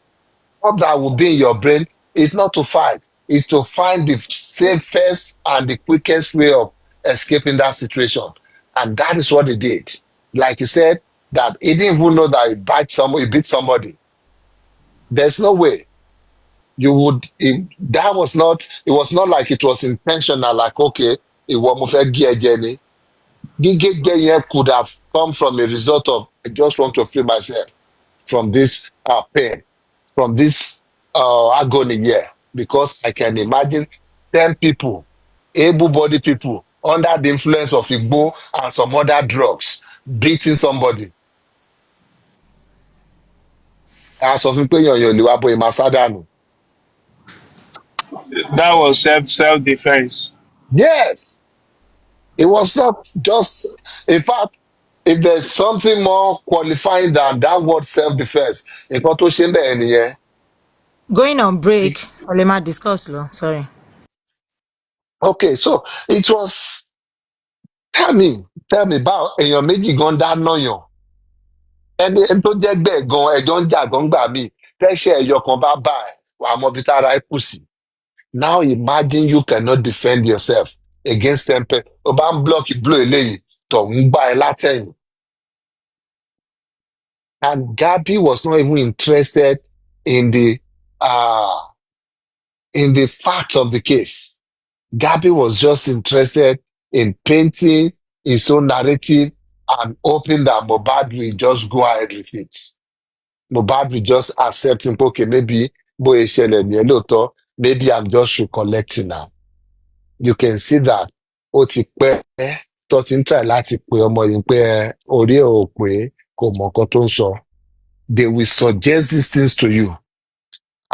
What that will be in your brain is not to fight, it's to find the safest and the quickest way of escaping that situation. And that is what he did. Like you said, that he didn't even know that he beat somebody. There's no way you would. It was not like it was intentional. Like okay, ìwọ mo fẹ́ gé ẹ jẹ ni. Gígé yẹn could have come from a result of I just want to free myself from this pain, from this agony here, because I can imagine 10 people, able-bodied people, under the influence of Igbo and some other drugs, beating somebody. A sọ fún pé yànyàn ò lè wá bó ìmọ̀ sádànù. That was self defense. Yes, it was not just. In fact, if there's something more qualifying than that word self-defense, nǹkan tó ṣe ń bẹ̀rẹ̀ nìyẹn. Going on break, Olema discuss lo. Sorry. Okay, so it was. Tell me báwo èèyàn méjì gan dáná yàn. Ẹni tó jẹ́ gbẹ̀ gan ẹjọ́ ń jà gan gbà mí tẹ́ṣẹ̀ ẹyọ kan bá bà ẹ̀ wà á mọ ibi tára ẹ̀ kù sí. Now imagine you cannot defend yourself against temper. O bá ń block blow eléyìí tọ̀hún gbà ẹ́ látẹ̀yìn. And Gabby was not even interested in uh the fact of the case. Gabby was just interested in painting his own narrative and hoping that Mohbad will just go ahead with it. Mohbad will just accept him. Okay, maybe bóyá ìṣẹ̀lẹ̀ ní ẹ lóòótọ́, maybe I'm just recollecting now. You can see that ó ti pẹ́ tó ti ń try láti pe ọmọ yìí pé orí ẹ̀ ò pé kò mọ nǹkan tó ń sọ. They will suggest these things to you.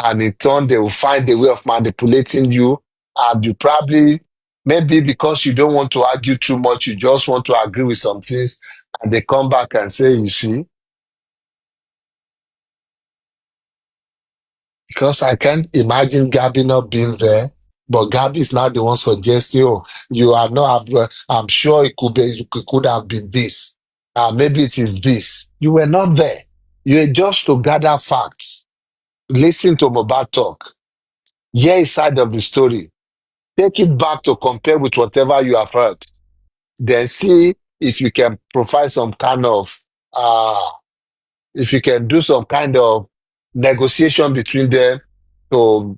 And in turn, they will find a way of manipulating you. And you probably, maybe because you don't want to argue too much, you just want to agree with some things. And they come back and say, you see, because I can't imagine Gabby not being there. But Gabby is now the one suggesting, oh, you are not, I'm sure it could have been this. Maybe it is this. You were not there. You were just to gather facts. Listen to Mohbad talk. Hear his side of the story. Take it back to compare with whatever you have heard. Then see if you can provide some kind of, if you can do some kind of negotiation between them to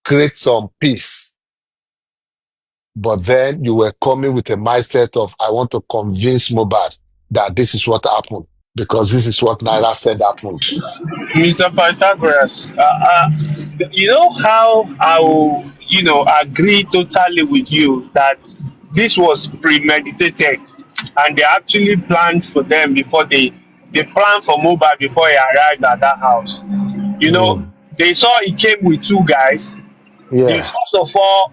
create some peace. But then you were coming with a mindset of, I want to convince Mohbad that this is what happened because this is what Naira said happened. Mr. Pythagoras, you know how I will, agree totally with you that this was premeditated and they actually planned for them before they planned for Mohbad before he arrived at that house. You know, Mm. they saw he came with two guys. They Yeah. first of all,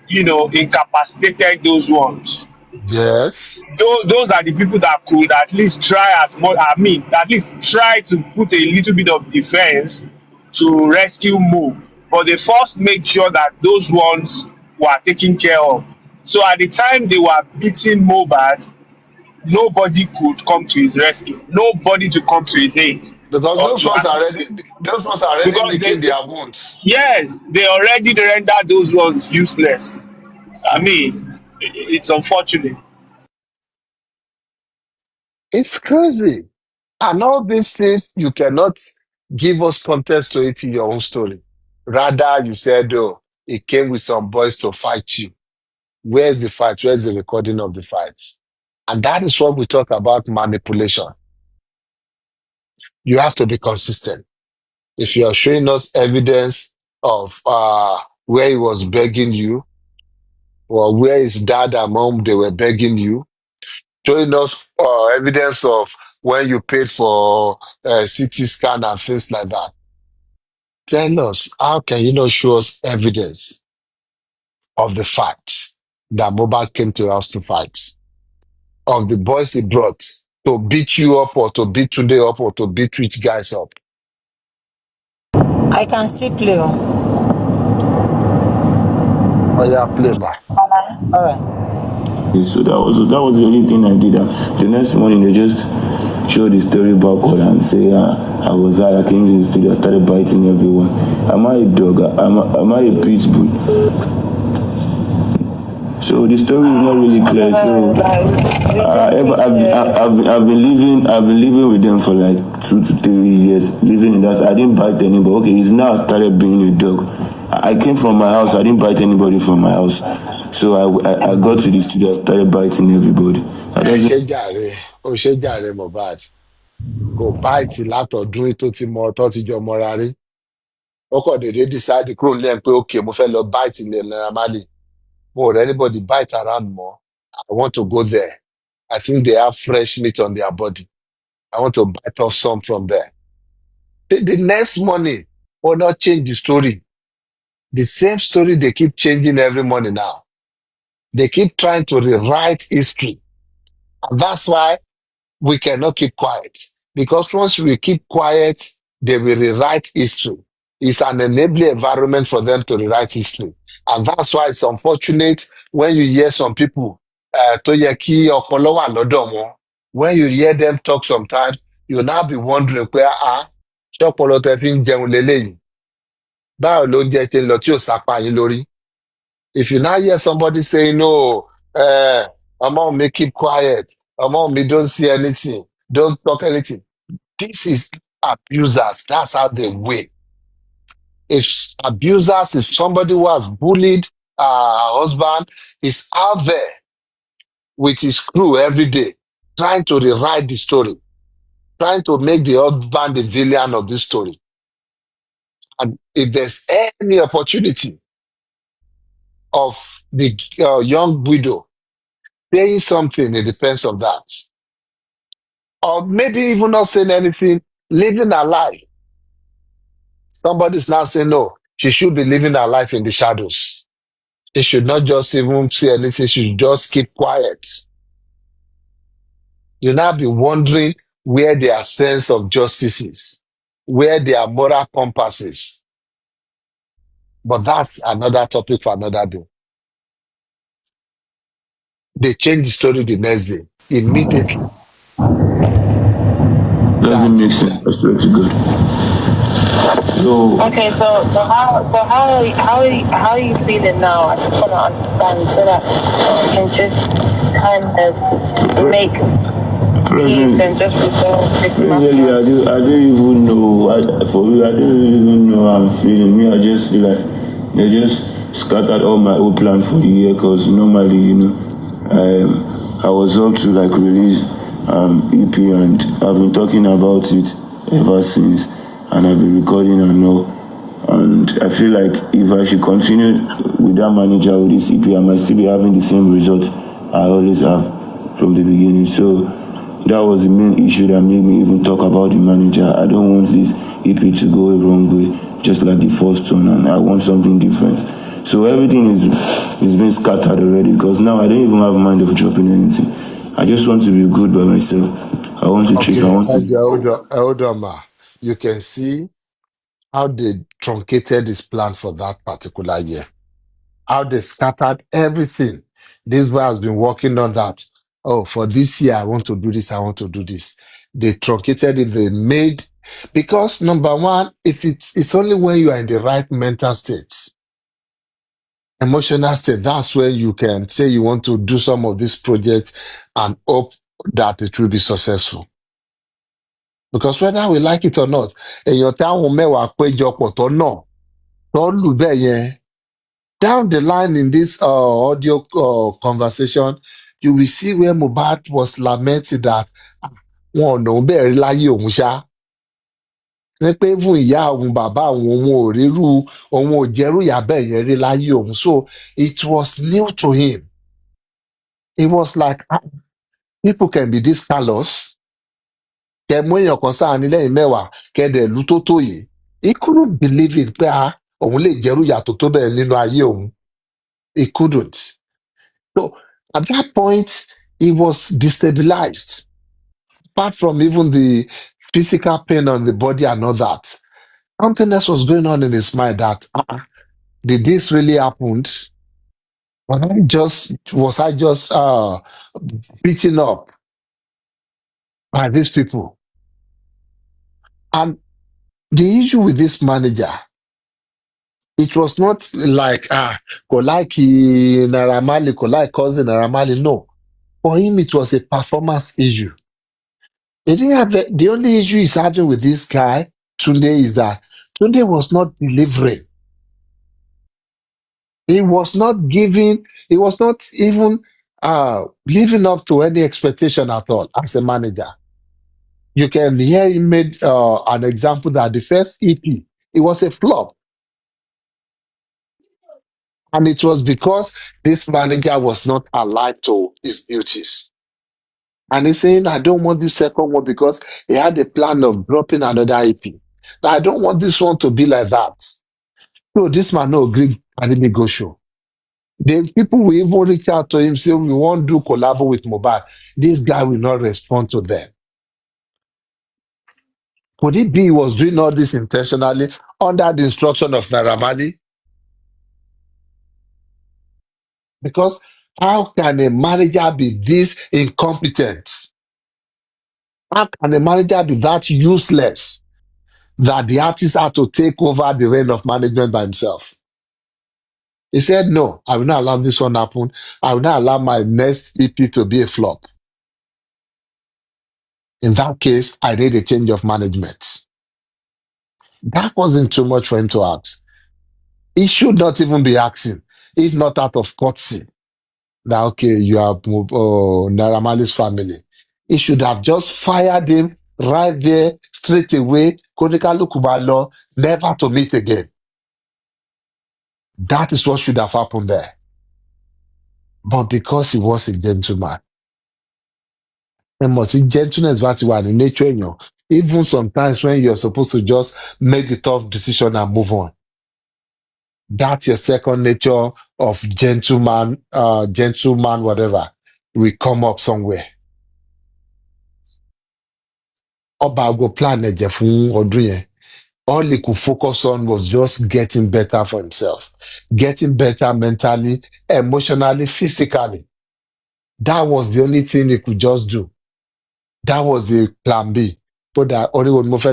incapacitated those ones. Yes. Those are the people that could at least try as much, at least try to put a little bit of defense to rescue Mo. But they first made sure that those ones were taken care of. So at the time they were beating Mohbad, nobody could come to his rescue. Nobody to come to his aid Because or to assist him. those ones are already Because licking their wounds. yes, they already rendered those ones useless. It's unfortunate. It's crazy. And all these things, you cannot give us context to it in your own story. Rather, you said, oh, it came with some boys to fight you. Where's the fight? Where's the recording of the fights? And that is what we talk about manipulation. You have to be consistent. If you are showing us evidence of where he was begging you, or where his dad and mom they were begging you, showing us evidence of when you paid for CT scan and things like that. Tell us, how can you not show us evidence of the facts that Mohbad came to us to fight? Of the boys he brought to beat you up or to beat today up or to beat rich guys up? I can still play. Oh yeah, play back. All right. So that was the only thing I did. The next morning they just show the story backward and say, I was high, I came to the studio, I started biting everyone. Am I a dog? Am I a pit bull? So the story is not really clear. So I've been living with them for like 2 to 3 years, living in that. I didn't bite anybody. Okay, it's now I started being a dog. I came from my house. I didn't bite anybody from my house. So I got to the studio, I started biting everybody. Ó ṣe jàre Mohbad. Kò báìtì látọ̀dún tó ti mọ tó ti jọ mọ́ra rí. Ó kàn déédéé decide kúrò lẹ́yìn pé okay, mo fẹ́ lọ báìtì ní Naira Marley. Mo ò anybody bite around more. I want to go there. I think they have fresh meat on their body. I want to bite off some from there. The next morning, or not change the story. The same story they keep changing every morning now. They keep trying to rewrite history. And that's why we cannot keep quiet. Because once we keep quiet, they will rewrite history. It's an enabling environment for them to rewrite history. And that's why it's unfortunate when you hear some people, tó yẹ kí ọpọlọ wà lọ́dọ̀ wọn, when you hear them talk sometimes, you'll now be wondering pé ṣé ọpọlọ tẹ fi ń jẹun leléyìí? Báwo ló ń jẹ́ ṣe ń lọ tí ò sápá yín lórí? If you now hear somebody saying, no, Among me keep quiet, Among me don't see anything, don't talk anything. This is abusers. That's how they win. If abusers, if somebody who has bullied her husband is out there with his crew every day, trying to rewrite the story, trying to make the husband the villain of this story. And if there's any opportunity of the young widow saying something in defense of that, or maybe even not saying anything, living her life, somebody's now saying, no, she should be living her life in the shadows. She should not just even say anything, she should just keep quiet. You'll now be wondering where their sense of justice is, where their moral compass is. But that's another topic for another day. They changed the story the next day, immediately. Doesn't make sense. I swear to God. So Okay, so how are you feeling now? I just want to understand so that I can just kind of make peace and just resolve this Presently, matter. I don't even know. For real, I don't even know how I'm feeling. Me, I just feel like they just scattered all my old plan for the year. Cause normally, I was up to like release EP, and I've been talking about it ever since, and I've been recording and all. And I feel like if I should continue with that manager with this EP, I might still be having the same result I always have from the beginning. So that was the main issue that made me even talk about the manager. I don't want this EP to go a wrong way, just like the first one, and I want something different. So everything is being scattered already because now I don't even have mind of dropping anything. I just want to be good by myself. I want to trick. I Okay, want to. hold on, ma. You can see how they truncated this plan for that particular year. How they scattered everything. This guy has been working on that. Oh, for this year, I want to do this, I want to do this. They truncated it, they made, because number one, if it's only when you are in the right mental state, emotional state, that's when you can say you want to do some of these projects and hope that it will be successful. Because whether we like it or not, èèyàn táwọn mẹ́wàá péjọpọ̀ tó náà tó lù bẹ́ẹ̀ yẹn, down the line in this audio conversation, you will see where Mohbad was lamenting that wọn ò náà bẹ́ẹ̀ rí láyé òun ṣá. Ní pé fún ìyá òun bàbá òun ò rírú òun ò jẹ́rú ìyá bẹ́ẹ̀ yẹn rí láyé òun. So it was new to him. It was like people can be this callous. Kẹ mú èèyàn kan sáà ní lẹ́yìn mẹ́wàá kẹ́dẹ̀ lú tó tó yìí. He couldn't believe it pé òun lè jẹ́rú ìyà tó tó bẹ́ẹ̀ nínú ayé òun. He couldn't. So at that point, he was destabilized. Apart from even the physical pain on the body and all that, something else was going on in his mind that did this really happen? Was I just beaten up by these people? And the issue with this manager, it was not like kò like Naira Marley, kò like cousin Naira Marley. No, for him it was a performance issue. He didn't have the only issue he's having with this guy, Tunde, is that Tunde was not delivering. He was not giving, he was not even living up to any expectation at all as a manager. You can hear him made an example that the first EP, it was a flop. And it was because this manager was not alive to his beauties. And he's saying, I don't want this second one because he had a plan of dropping another EP. I don't want this one to be like that. So this man no agree and he go show. Then people will even reach out to him, say, we won't do collab with Mohbad. This guy will not respond to them. Could it be he was doing all this intentionally under the instruction of Naira Marley? Because how can a manager be this incompetent? How can a manager be that useless that the artist had to take over the reign of management by himself? He said, no, I will not allow this one to happen. I will not allow my next EP to be a flop. In that case, I need a change of management. That wasn't too much for him to ask. He should not even be asking, if not out of courtesy, that, okay, you are Naira Marley's family. He should have just fired him right there, straight away, Kodika Lukubalo, never to meet again. That is what should have happened there. But because he was a gentleman, and must see gentleness that you are in nature, even sometimes when you're supposed to just make the tough decision and move on. That's your second nature of gentleman, whatever, will come up somewhere. Oba go plan ẹ̀jẹ̀ fún ọdún yẹn. All he could focus on was just getting better for himself, getting better mentally, emotionally, physically. That was the only thing he could just do. That was the plan B. But that only would move I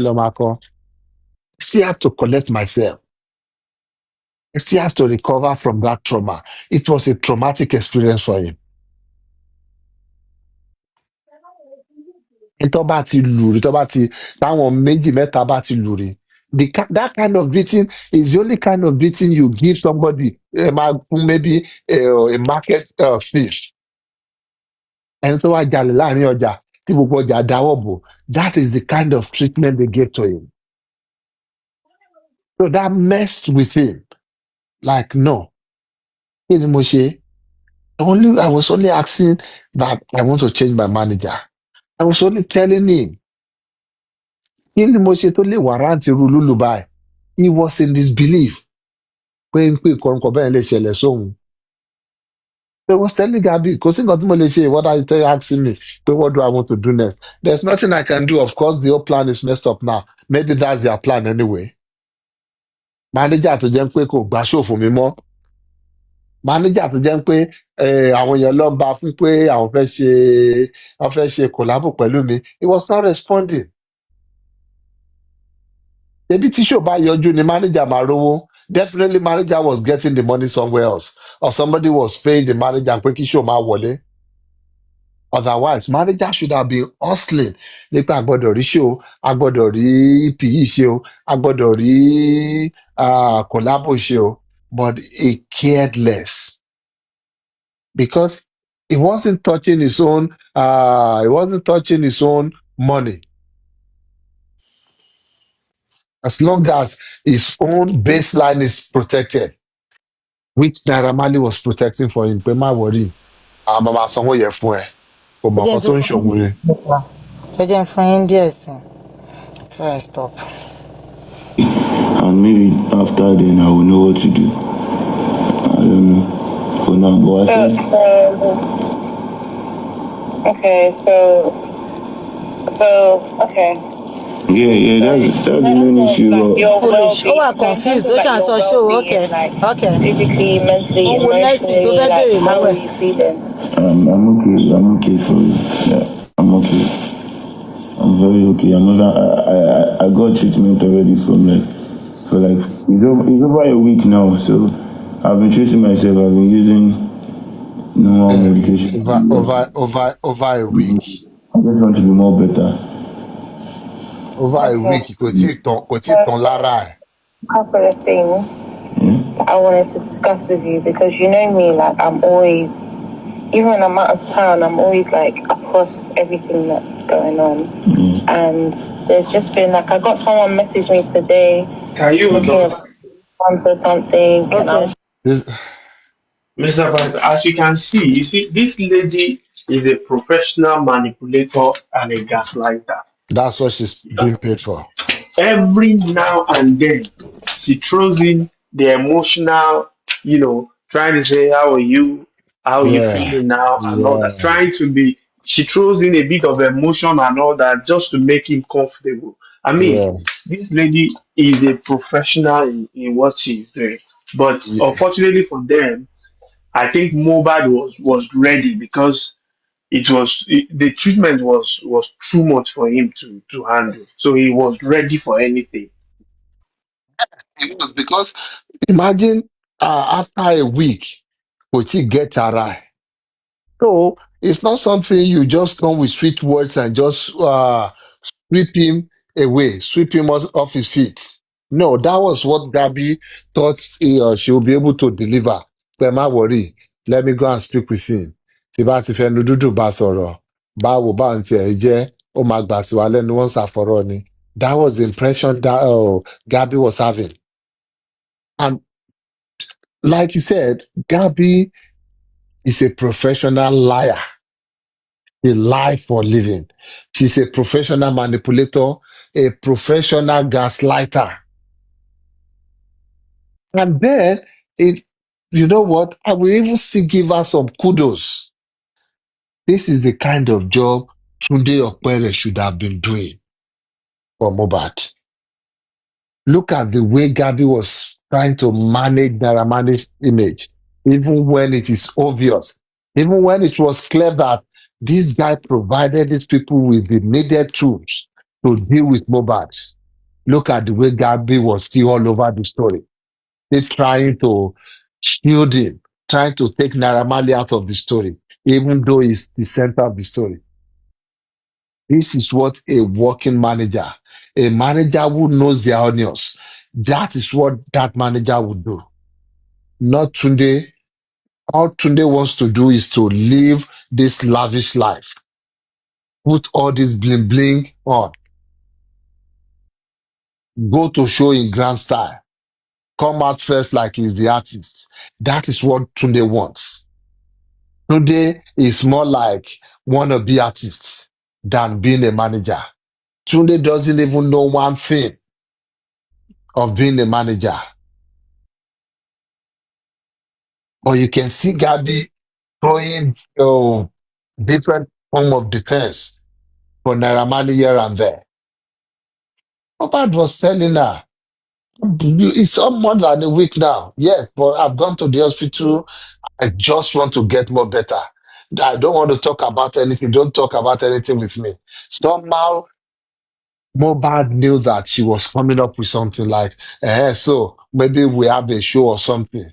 still have to collect myself. I still have to recover from that trauma. It was a traumatic experience for him. tó bá ti lù rí, tó bá ti táwọn méjì mẹ́ta bá ti lù rí, that kind of beating is the only kind of beating you give somebody maybe a market fish. Ẹni tó wá jalè láàrin ọjà tí gbogbo ọjà dáwọ́ bò, that is the kind of treatment they give to him. So that messed with him. Like, no. Kí ni mo ṣe? I was only asking that I want to change my manager. I was only telling him. Kí ni mo ṣe tó lè warrant irú lùlù báyìí? He was in disbelief. Pé nǹkan bẹ́ẹ̀ lè ṣẹlẹ̀ sóhun. I was telling Gabi, kò sí nǹkan tí mo lè ṣe, what are you asking me? Pé what do I want to do next? There's nothing I can do. Of course, the whole plan is messed up now. Maybe that's their plan anyway. Manager tó jẹ́ pé kò gbà ṣòfò mi mọ́. Manager tó jẹ́ pé àwọn èèyàn ló ń bá fún pé àwọn fẹ́ ṣe collabo pẹ̀lú mi. He was not responding. Ebi tí show bá yọjú ni manager máa rówó. Definitely manager was getting the money somewhere else. Or somebody was paying the manager pé kí show máa wọlé. Otherwise, manager should have been hustling. Nípa agbọ́dọ̀ rí show, agbọ́dọ̀ rí EP yìí ṣe o, agbọ́dọ̀ rí collabo ṣe o. But he cared less. Because he wasn't touching his own money. As long as his own baseline is protected, which Naira Marley was protecting for him, pé má worry, àwọn máa sanwó yẹn fún ẹ. Kò mọ̀ nǹkan tó ń ṣòwò rẹ̀. ẹ jẹ́ n fún yín díẹ̀ sí before I stop. And maybe after then I will know what to do. I don't know. For now, but I said. Okay, okay. Yeah, that's the main issue. Foolish. Ó wà confused. Ó ṣàn sọ show. Okay. Physically, mentally, emotionally, like, how are you feeling? I'm okay for you. Yeah, I'm okay. I'm very okay. I got treatment already for it's over a week now. So I've been treating myself. I've been using normal medication. Over a week. I just want to be more better. Over a week, kò tí tán lára ẹ̀. Couple of things that I wanted to discuss with you, because you know me, like I'm always, even when I'm out of town, I'm always like across everything that's going on. And there's just been like, I got someone message me today. Can you something? Okay. Mr. Python, as you see, this lady is a professional manipulator and a gaslighter. That's what she's being paid for. Every now and then, she throws in the emotional, trying to say, how are you? How are you Yeah. feeling now? And all that. Yeah. She throws in a bit of emotion and all that just to make him comfortable. I mean, Yeah. this lady is a professional in what she's doing. But Yeah. unfortunately for them, I think Mohbad was ready, because the treatment was too much for him to handle. So he was ready for anything. It was because imagine after a week, kò tí get ara ẹ̀. So it's not something you just come with sweet words and just sweep him away, sweep him off his feet. No, that was what Gabby thought he or she would be able to deliver. Pé má worry, let me go and speak with him. Tí bá ti fẹnu dúdú bá sọ̀rọ̀, báwo bá ń tiẹ̀ jẹ́, ó máa gbà sí wa lẹ́nu wọ́n ṣàfọ̀rọ̀ ni. That was the impression that Gabby was having. And like you said, Gabby is a professional liar. She lie for a living. She's a professional manipulator, a professional gaslighter. And then, you know what? I will even still give her some kudos. This is the kind of job Tunde Okpere should have been doing for Mohbad. Look at the way Gabby was trying to manage Naira Marley's image, even when it is obvious, even when it was clear that this guy provided these people with the needed tools to deal with Mohbad. Look at the way Gabby was still all over the story. They trying to shield him, trying to take Naira Marley out of the story, even though he's the center of the story. This is what a working manager, a manager who knows their onions, that is what that manager would do. Not Tunde. All Tunde wants to do is to live this lavish life, put all this bling bling on, go to show in grand style, come out first like he's the artist. That is what Tunde wants. Tunde is more like wannabe artist than being a manager. Tunde doesn't even know one thing of being a manager. But you can see Gabi throwing different form of defense for Naira Marley here and there. Mohbad was telling her, it's all more than a week now. Yeah, but I've gone to the hospital. I just want to get more better. I don't want to talk about anything. Don't talk about anything with me. Somehow, Mohbad knew that she was coming up with something like, so maybe we have a show or something.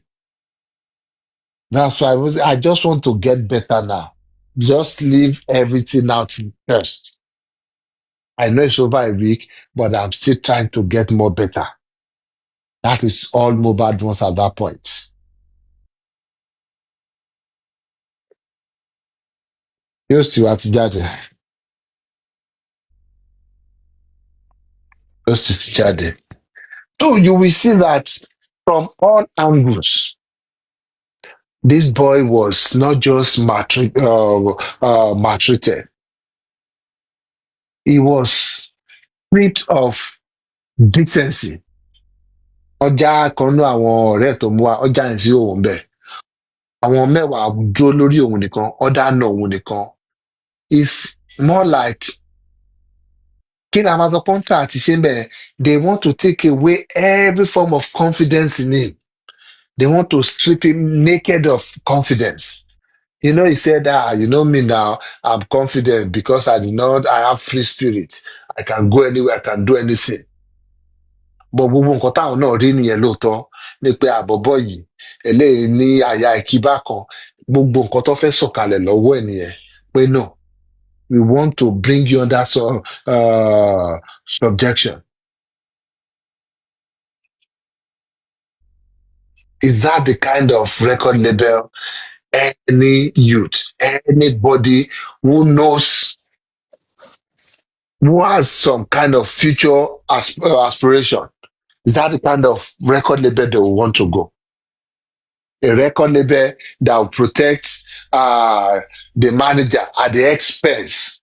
That's why I just want to get better now. Just leave everything out first. I know it's over a week, but I'm still trying to get more better. That is all Mohbad wants at that point. Yóò sì wá ti jáde. Yóò sì ti jáde. So you will see that from all angles, this boy was not just maltreated. He was stripped of decency. Ọjà kan náà àwọn ọ̀rẹ́ tó mú wa, ọjà yẹn sí òun bẹ́ẹ̀. Àwọn mẹ́wàá dúró lórí òun nìkan, ọ̀dà náà òun nìkan. It's more like kí ni àwọn kọ́ńtà àti ṣe ń bẹ̀? They want to take away every form of confidence in him. They want to strip him naked of confidence. You know, he said, you know me now, I'm confident because I have free spirit. I can go anywhere, I can do anything. But gbogbo nǹkan táwọn náà rí nìyẹn lóòótọ́ ní pé àbọ̀bọ̀ yìí, eléyìí ní àyà ìkíbá kan, gbogbo nǹkan tó fẹ́ sọ̀kalẹ̀ lọ́wọ́ ẹ̀ nìyẹn. Pé no, we want to bring you under subjection. Is that the kind of record label any youth, anybody who knows, who has some kind of future aspiration, is that the kind of record label they will want to go? A record label that will protect the manager at the expense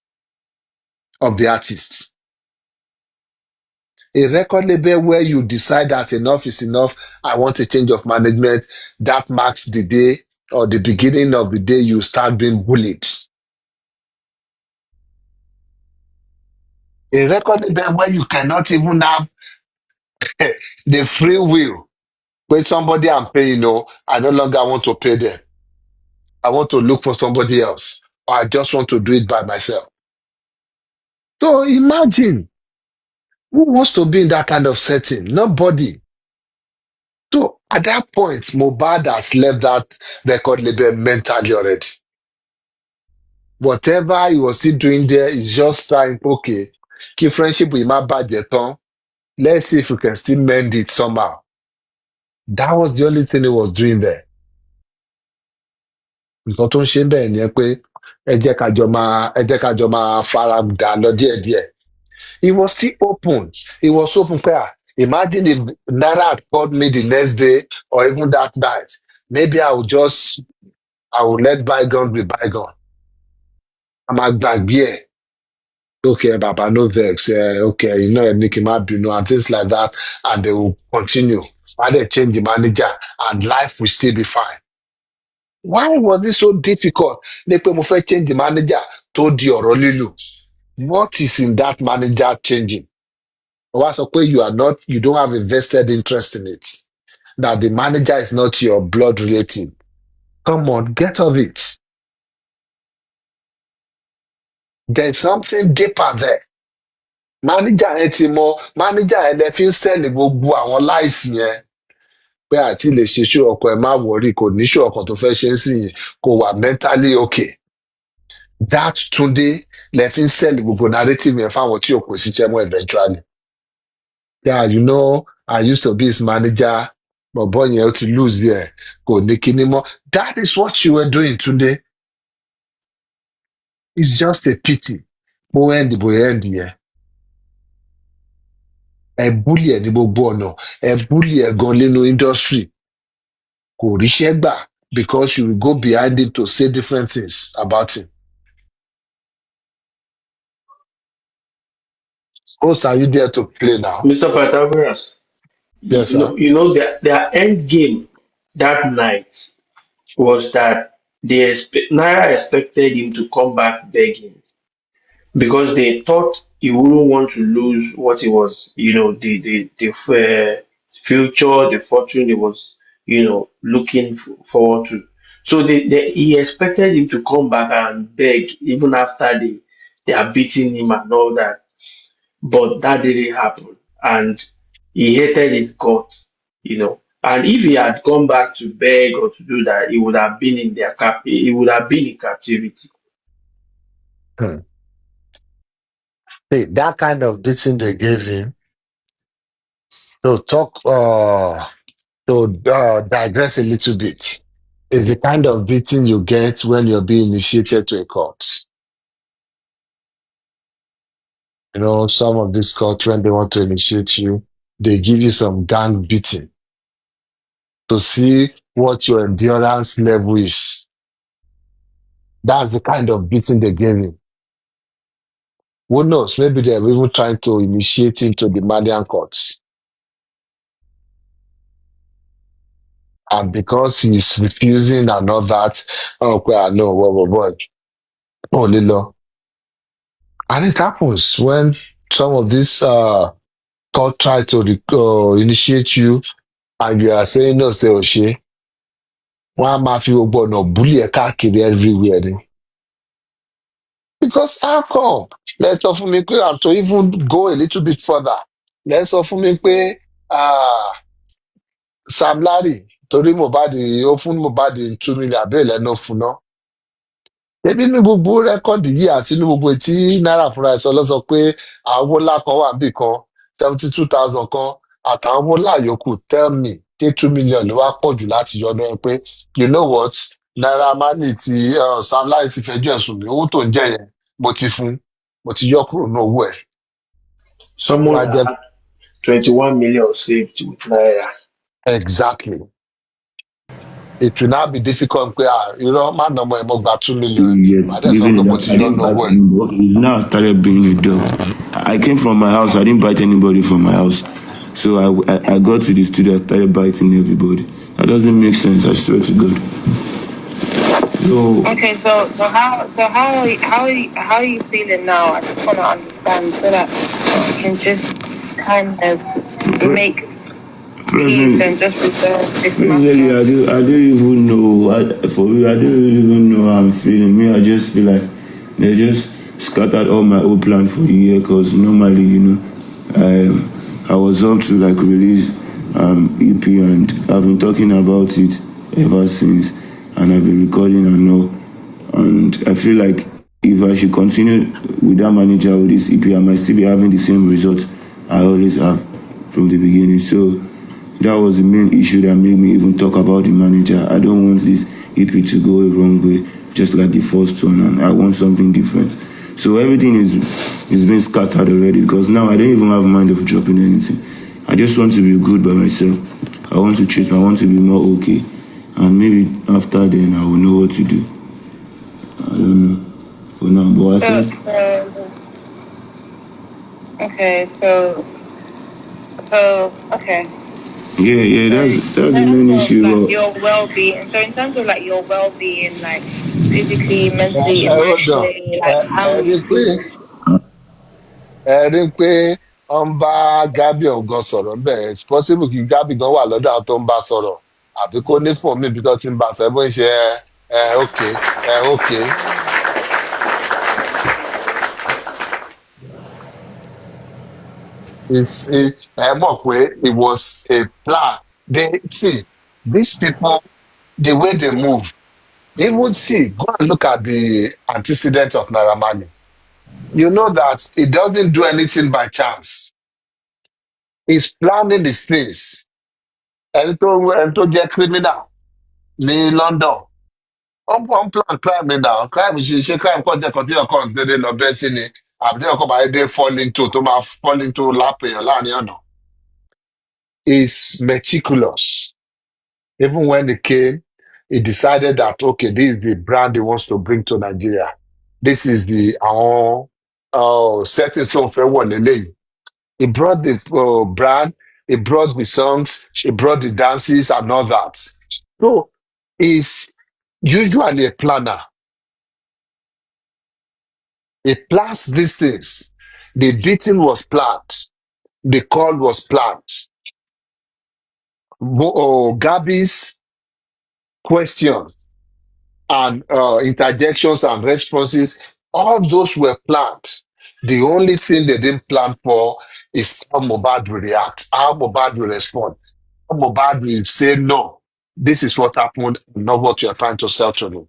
of the artist. A record label where you decide that enough is enough, I want a change of management, that marks the day or the beginning of the day you start being bullied. A record label where you cannot even have the free will. When somebody I'm paying, I no longer want to pay them. I want to look for somebody else. Or I just want to do it by myself. So imagine, who wants to be in that kind of setting? Nobody. So at that point, Mohbad has left that record label mentally already. Whatever he was still doing there is just trying, okay, keep friendship with my bad ton. Let's see if we can still mend it somehow. That was the only thing he was doing there. Nǹkan tó ń ṣe bẹ́ẹ̀ ni pé ẹ jẹ́ ká jọ máa fara dà lọ díẹ̀díẹ̀. He was still open. He was open pé imagine if Naira had called me the next day or even that night. Maybe I will let bygone be bygone. A máa gbàgbé ẹ̀. Okay, Baba, no vex. Okay, ní kí n má bínú and things like that, and they will continue. Why they change the manager and life will still be fine. Why was it so difficult? Ní pé mo fẹ́ change the manager tó di ọ̀rọ̀ lílù. What is in that manager changing? Wá sọ pé you don't have a vested interest in it. That the manager is not your blood relative. Come on, get off it. There's something deeper there. Manager ẹ ti mọ, manager ẹ lẹ fi ń sẹ́ẹ̀lì gbogbo àwọn láìsí yẹn. Pé àti lè ṣe ṣó ọkọ ẹ má wọrí, kò ní ṣó ọkọ tó fẹ́ ṣe ń sìn yìí, kò wà mentally okay. That Tunde lẹ fi ń sell gbogbo narrative yẹn fáwọn tí ò kò ṣiṣẹ́ mọ́ eventually. Yeah, you know, I used to be his manager, but boy, you to lose there. Go Nikki more. That is what you were doing today. It's just a pity. Mo end boy end here. Ẹ bully ẹ ní gbogbo ọ̀nà. Ẹ bully ẹ gan nínú industry. Kò ríṣẹ́ gbà because you will go behind him to say different things about him. Host, are you there to play now? Mr. Pythagoras, Yes, sir. their end game that night was that Naira expected him to come back begging because they thought he wouldn't want to lose what he was, the future, the fortune he was, looking forward to. So he expected him to come back and beg even after they are beating him and all that, but that didn't happen, and he hated his guts, And if he had gone back to beg or to do that, he would have been in he would have been in captivity. Hmm. Hey, that kind of beating they gave him to talk to digress a little bit is the kind of beating you get when you're being initiated to a court. You know, some of these courts, when they want to initiate you, they give you some gang beating to see what your endurance level is. That's the kind of beating they gave him. Who knows? Maybe they're even trying to initiate him to the Malian courts. And because he's refusing and all that, oh, well, no, what, oh, Lilo. And it happens when some of these court try to initiate you and you are saying no, say Oshe. Wọ́n á máa fi gbogbo ọ̀nà bully ẹ káàkiri everywhere ni. Because how come? Let's sọ fún mi pé and to even go a little bit further. Let's sọ fún mi pé Sam Larry torí Mohbad ó fún Mohbad 2 million abẹ́rẹ́ lẹ́nu fún náà. Ebi ní gbogbo rẹ́kọ̀dì yìí àti ní gbogbo tí náírà fúnra ẹ̀ sọ lọ sọ pé àwọn owó ńlá kan wà níbì kan 72,000 kan àtàwọn owó ńlá yòókù tell me ṣé 2 million ló wá pọ̀ jù láti yọ lọ́wọ́ pé you know what Naira Marley ti Sam Larry ti fẹjọ́ ẹ̀sùn mi owó tó ń jẹ yẹn mo ti yọ kúrò ní owó ẹ̀. Someone that had 21 million saved with Naira. Exactly. It will now be difficult pé má nà ọmọ ẹ̀ mo gba 2 million Yes, màá dẹ̀ sọ pé even mo that ti I yọ didn't ní owó bite ẹ̀. anybody. He's now started bringing it down. I came from my house. I didn't bite anybody from my house. So I got to the studio. I started biting everybody. That doesn't make sense. I swear to God. So Okay, so how are you feeling now? I just want to understand so that you can just kind of make peace and just resolve this Presently, matter. I don't even know. For real, I don't even know how I'm feeling. Me, I just feel like they just scattered all my old plan for the year. Cause normally, I was up to like release EP, and I've been talking about it ever since, and I've been recording and all. And I feel like if I should continue with that manager with this EP, I might still be having the same results I always have from the beginning. So that was the main issue that made me even talk about the manager. I don't want this EP to go a wrong way, just like the first one, and I want something different. So everything is being scattered already because now I don't even have mind of dropping anything. I just want to be good by myself. I want to treat. I want to be more okay, and maybe after then I will know what to do. I don't know for now, but I think. Okay. Yeah, that's the main issue. Like your well-being. So in terms of like your well-being, like physically, mentally, Hold on. emotionally, like how are you feeling? Ẹ rí i pé ó ń bá Gabi ọ̀gán sọ̀rọ̀ bẹ́ẹ̀ it's possible kí Gabi gan wà lọ́dọ̀ àwọn tó ń bá sọ̀rọ̀ àbí kó ní fún mi bí tó ti ń bá sọ bó ń ṣe okay. Ẹ mọ̀ pé it was a plan. They see these people the way they move even see go and look at the antecedent of Naira Marley. You know that it doesn't do anything by chance. He's planning these things. Ẹni tó jẹ́ criminal ní London. Wọ́n plan crime ni now. Crime ṣe crime kọ́ jẹ́ kan tí ọkọ̀ dédé lọ bẹ́ sí ni. Àbí tí ọkọ̀ máa dé fall into tó máa fall into lápèyàn láàrin ọ̀nà. Is meticulous. Even when he came, he decided that, okay, this is the brand he wants to bring to Nigeria. This is the setting stone for one. He brought the brand, he brought the songs, he brought the dances and all that. So he's usually a planner. He plans these things. The beating was planned. The call was planned. Gabby's questions and interjections and responses, all those were planned. The only thing they didn't plan for is how Mohbad will react, how Mohbad will respond, how Mohbad will say, no, this is what happened, not what you are trying to sell to me.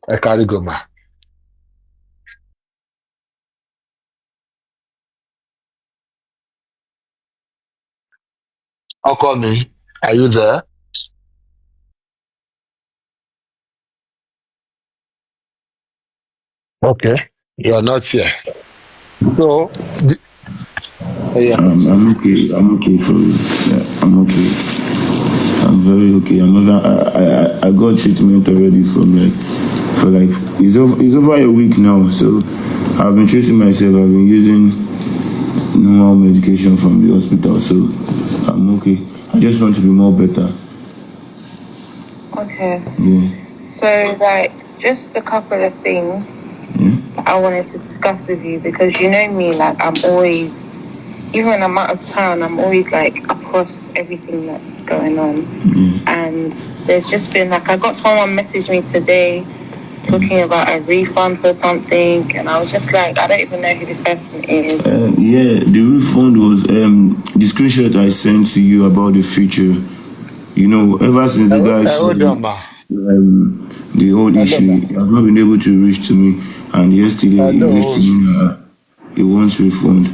I carry go, ma. How call me? Are you there? Okay. You are not here. So, yeah. I'm okay. I'm okay for you. Yeah, I'm okay. I'm very okay. I got treatment already for it's over a week now. So I've been treating myself. I've been using normal medication from the hospital. So I'm okay. I just want to be more better. Okay. Yeah. So, like, just a couple of things that I wanted to discuss with you because you know me, like, I'm always, even when I'm out of town, I'm always, like, across everything that's going on. And there's just been, like, I got someone message me today talking about a refund for something, and I was just like, I don't even know who this person is. Yeah, the refund was the screenshot I sent to you about the future. You know, ever since the guy saw Hold on, ma. the whole issue, he has not been able to reach to me. And yesterday he reached to me. He wants refund.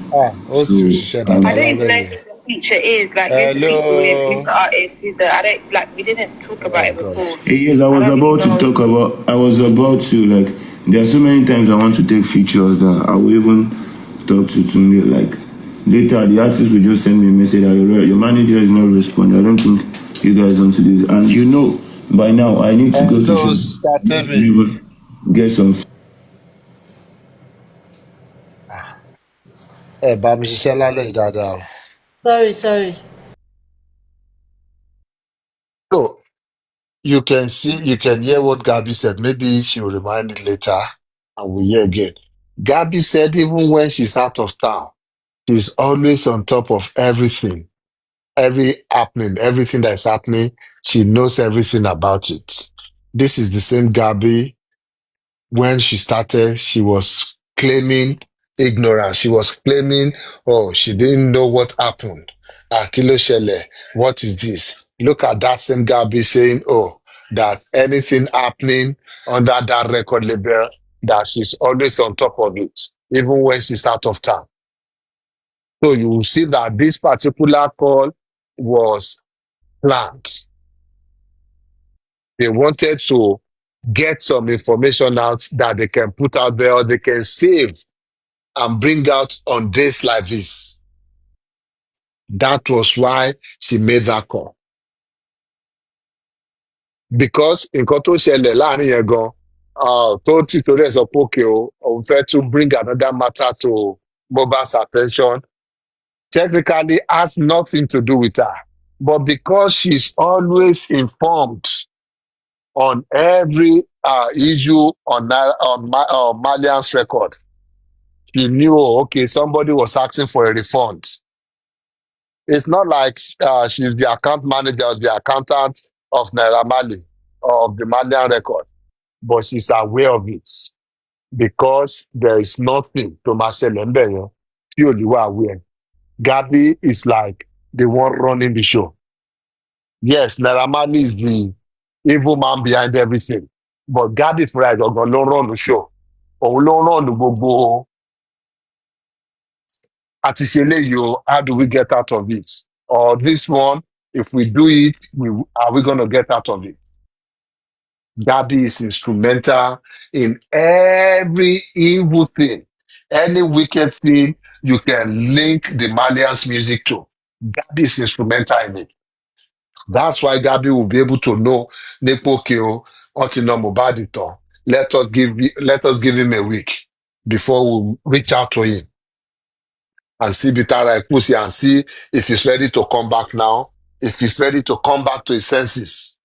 Host So I don't even know who the feature is, like who the feature is, who's the artist, who's the, I don't, like, we didn't talk about it before. yes, I was about to talk about. I was about to like. There are so many times I want to take features that I will even talk to Tunde. Like later, the artist will just send me a message that your manager is not responding. I don't think you guys want to do this. And you know, by now I need to go to shop. Sister Temi. Even get some. Bá mi ṣiṣẹ́ lálẹ́ yìí dáadáa o. Sorry. So you can see, you can hear what Gabby said. Maybe she will remind it later and we'll hear again. Gabby said even when she's out of town, she's always on top of everything, every happening, everything that's happening. She knows everything about it. This is the same Gabby. When she started, she was claiming ignorance. She was claiming, oh, she didn't know what happened. Kilo Shele, what is this? Look at that same Gabby saying, oh, that anything happening under that record label, that she's always on top of it, even when she's out of town. So you will see that this particular call was planned. They wanted to get some information out that they can put out there or they can save and bring out on days like this. That was why she made that call. Because nǹkan tó ṣẹlẹ̀ láàrin yẹn gan, tó ti torí ẹ̀ sọ pé òkè o, òun fẹ́ to bring another matter to Mohbad's attention, technically has nothing to do with her. But because she's always informed on every issue on Malian's record, she knew, okay, somebody was asking for a refund. It's not like she's the account manager or the accountant of Naira Marley or of the Malian record, but she's aware of it because there is nothing to Marcel Mbeye. You are aware. Gabby is like the one running the show. Yes, Naira Marley is the evil man behind everything, but Gabby Friday is going to run the show. òun ló ràn ní gbogbo àti ṣe eléyìí o, how do we get out of it? Or this one, if we do it, are we going to get out of it? Gabby is instrumental in every evil thing, any wicked thing you can link the Malians' music to. Gabby is instrumental in it. That's why Gabby will be able to know Nepo Keo, Otino Mohbad tán. Let us give him a week before we reach out to him and see Bitara Ekusi and see if he's ready to come back now, if he's ready to come back to his senses.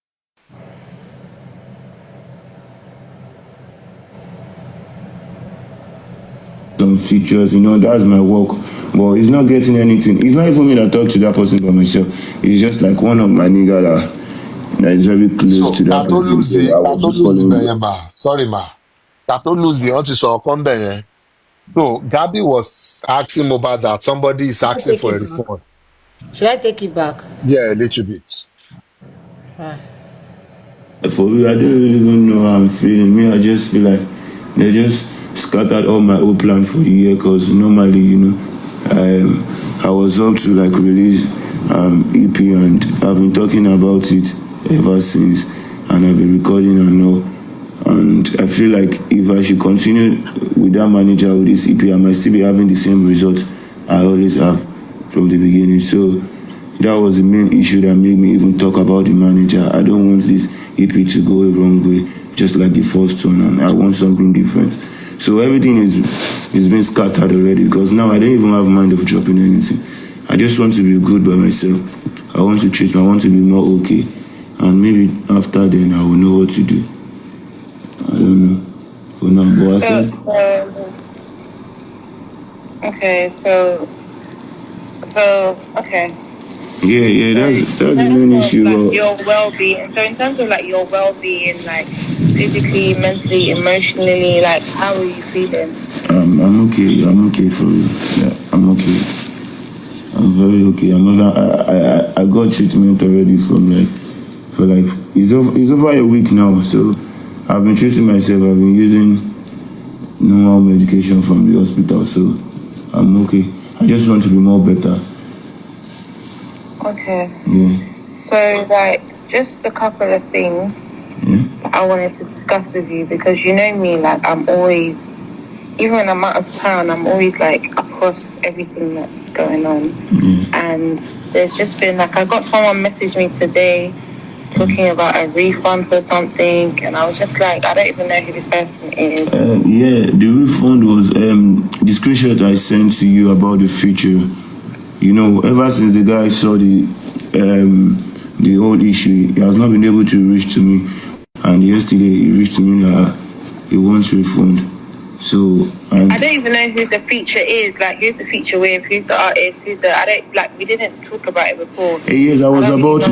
Some features, that's my work. But he's not getting anything. It's not even me that talk to that person by myself. It's just like one of my nigga that is very close So to that person. So I was just Katoluzi following. bẹ̀yẹn ma, sorry ma, Katoluzi wọ́n ti sọ ọ̀kan bẹ̀yẹn. So Gabby was asking Mohbad that somebody is Should I asking take for a it back? refund. Should I take it back? Yeah, a little bit. Ah. For real, I don't even know how I'm feeling. Me, I just feel like they just scattered all my old plan for the year. Cause normally, I was up to like release EP, and I've been talking about it ever since, and I've been recording and all. And I feel like if I should continue with that manager with this EP, I might still be having the same results I always have from the beginning. So that was the main issue that made me even talk about the manager. I don't want this EP to go a wrong way, just like the first one, and I want something different. So everything is been scattered already, because now I don't even have mind of dropping anything. I just want to be good by myself. I want to be more okay, and maybe after then I will know what to do. I don't know for now, but I said. Okay. Yeah, that's the main issue. Like your well-being. So in terms of like your well-being, like physically, mentally, emotionally, like how are you feeling? I'm okay. I'm okay for you. Yeah, I'm okay. I'm very okay. I got treatment already for like it's over a week now. So I've been treating myself. I've been using normal medication from the hospital. So I'm okay. I just want to be more better. Okay. Yeah. So like just a couple of things that I wanted to discuss with you, because you know me, like I'm always, even when I'm out of town, I'm always like across everything that's going on. And there's just been like, I got someone message me today talking about a refund for something, and I was just like, I don't even know who this person is. Yeah, the refund was the screenshot I sent to you about the future. Ever since the guy saw the whole issue, he has not been able to reach to me. And yesterday he reached to me that he wants refund. So I don't even know who the feature is. Like, who's the feature with? Who's the artist? We didn't talk about it before. Yes, I was about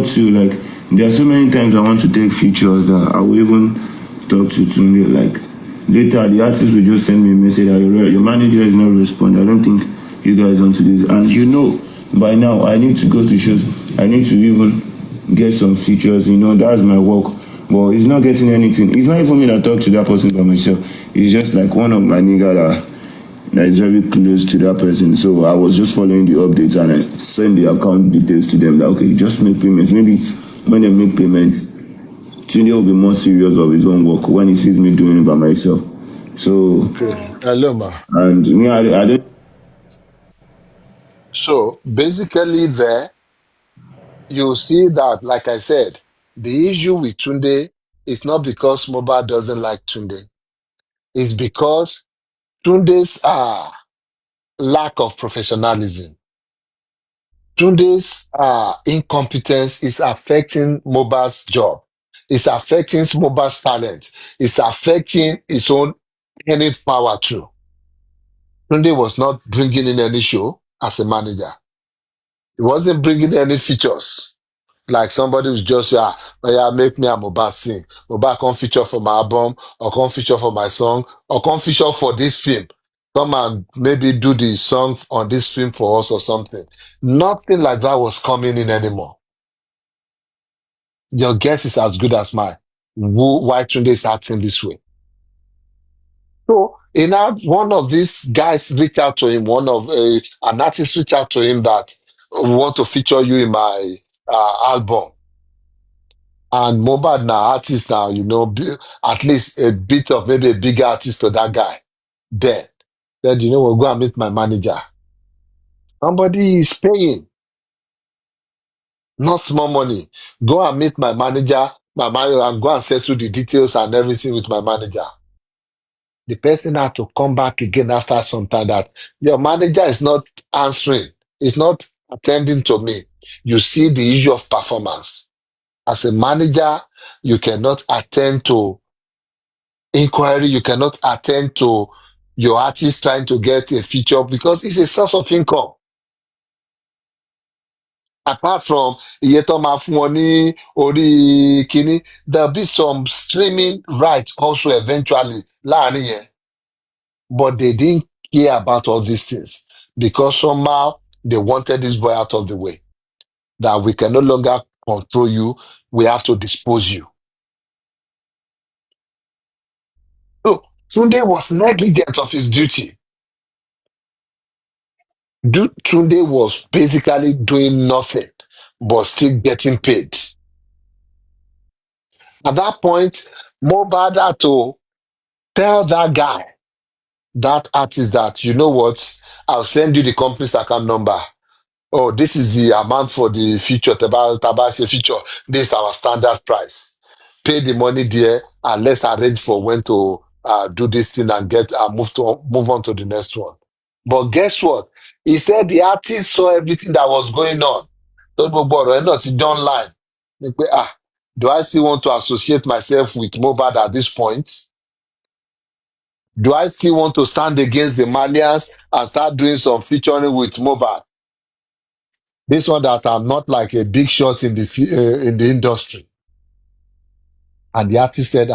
to like. There are so many times I want to take features that I will even talk to Tunde. Like later, the artist will just send me a message that your manager is not responding. I don't think you guys want to do this. And by now I need to go to shows. I need to even get some features. That's my work. But he's not getting anything. It's not even me that talk to that person by myself. It's just like one of my nigga that is very close to that person. So I was just following the updates, and I send the account details to them. That okay, just make payments. Maybe when they make payments, Tunde will be more serious of his own work when he sees me doing it by myself. So Okay. Hello, ma. and me, I don't. So basically there, you see that, like I said, the issue with Tunde is not because Mohbad doesn't like Tunde. It's because Tunde's lack of professionalism. Tunde's incompetence is affecting Mohbad's job. It's affecting Mohbad's talent. It's affecting his own earning power too. Tunde was not bringing in any show as a manager. He wasn't bringing any features. Like somebody who's just, make me a Mohbad sing. Mohbad come feature for my album, or come feature for my song, or come feature for this film. Come and maybe do the song on this film for us or something. Nothing like that was coming in anymore. Your guess is as good as mine. Why Tunde is acting this way? So one of these guys reached out to him, an artist reached out to him that "We want to feature you in my album." And Mohbad now, artist now, at least a bit of maybe a bigger artist to that guy. Then said, we'll go and meet my manager. Somebody is paying, not small money. Go and meet my manager, and go and settle the details and everything with my manager. The person had to come back again after some time that your manager is not answering, is not attending to me. You see the issue of performance. As a manager, you cannot attend to inquiry, you cannot attend to your artist trying to get a feature because it's a source of income. Apart from iye tó máa fún wọn ní orí kíní, there'll be some streaming rights also eventually láàrin yẹn. But they didn't care about all these things because somehow they wanted this boy out of the way. That we can no longer control you, we have to dispose you. So Tunde was negligent of his duty. Tunde was basically doing nothing but still getting paid. At that point, Mohbad had to tell that guy, that artist, that you know what, I'll send you the company's account number. Oh, this is the amount for the feature, Tabashi feature. This is our standard price. Pay the money there and let's arrange for when to do this thing and move on to the next one. But guess what? He said the artist saw everything that was going on. Tó gbogbo ọ̀rọ̀ ẹ̀ náà ti dán online. Ni pé, do I still want to associate myself with Mohbad at this point? Do I still want to stand against the Malians and start doing some featuring with Mohbad? This one that I'm not like a big shot in the industry. And the artist said,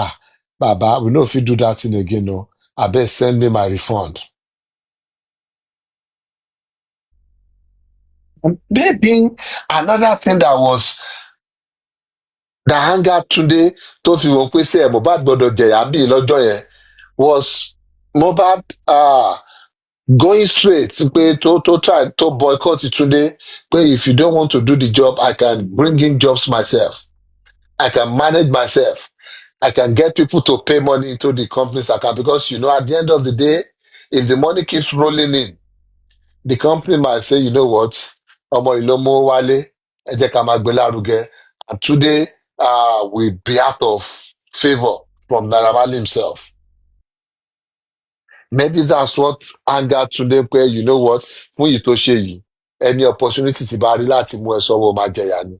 Baba, we know if you do that thing again, no, I best send me my refund. And maybe another thing that angered Tunde tó fi wọ́n pé sẹ́ Mohbad gbọ́dọ̀ jẹ̀yà bí lọ́jọ́ yẹn was Mohbad going straight pé to try to boycott Tunde pé if you don't want to do the job, I can bring in jobs myself. I can manage myself. I can get people to pay money into the company's account because, at the end of the day, if the money keeps rolling in, the company might say, you know what, ọmọ ìlọmọ wálé, ẹ jẹ́ ká máa gbé lárugẹ. And today, will be out of favor from Naira Marley himself. Maybe that's what angered today, where you know what, fún yìí tó ṣe yìí, any opportunity tí bá rí láti mú ẹ sọ́wọ́ máa jẹyà ni.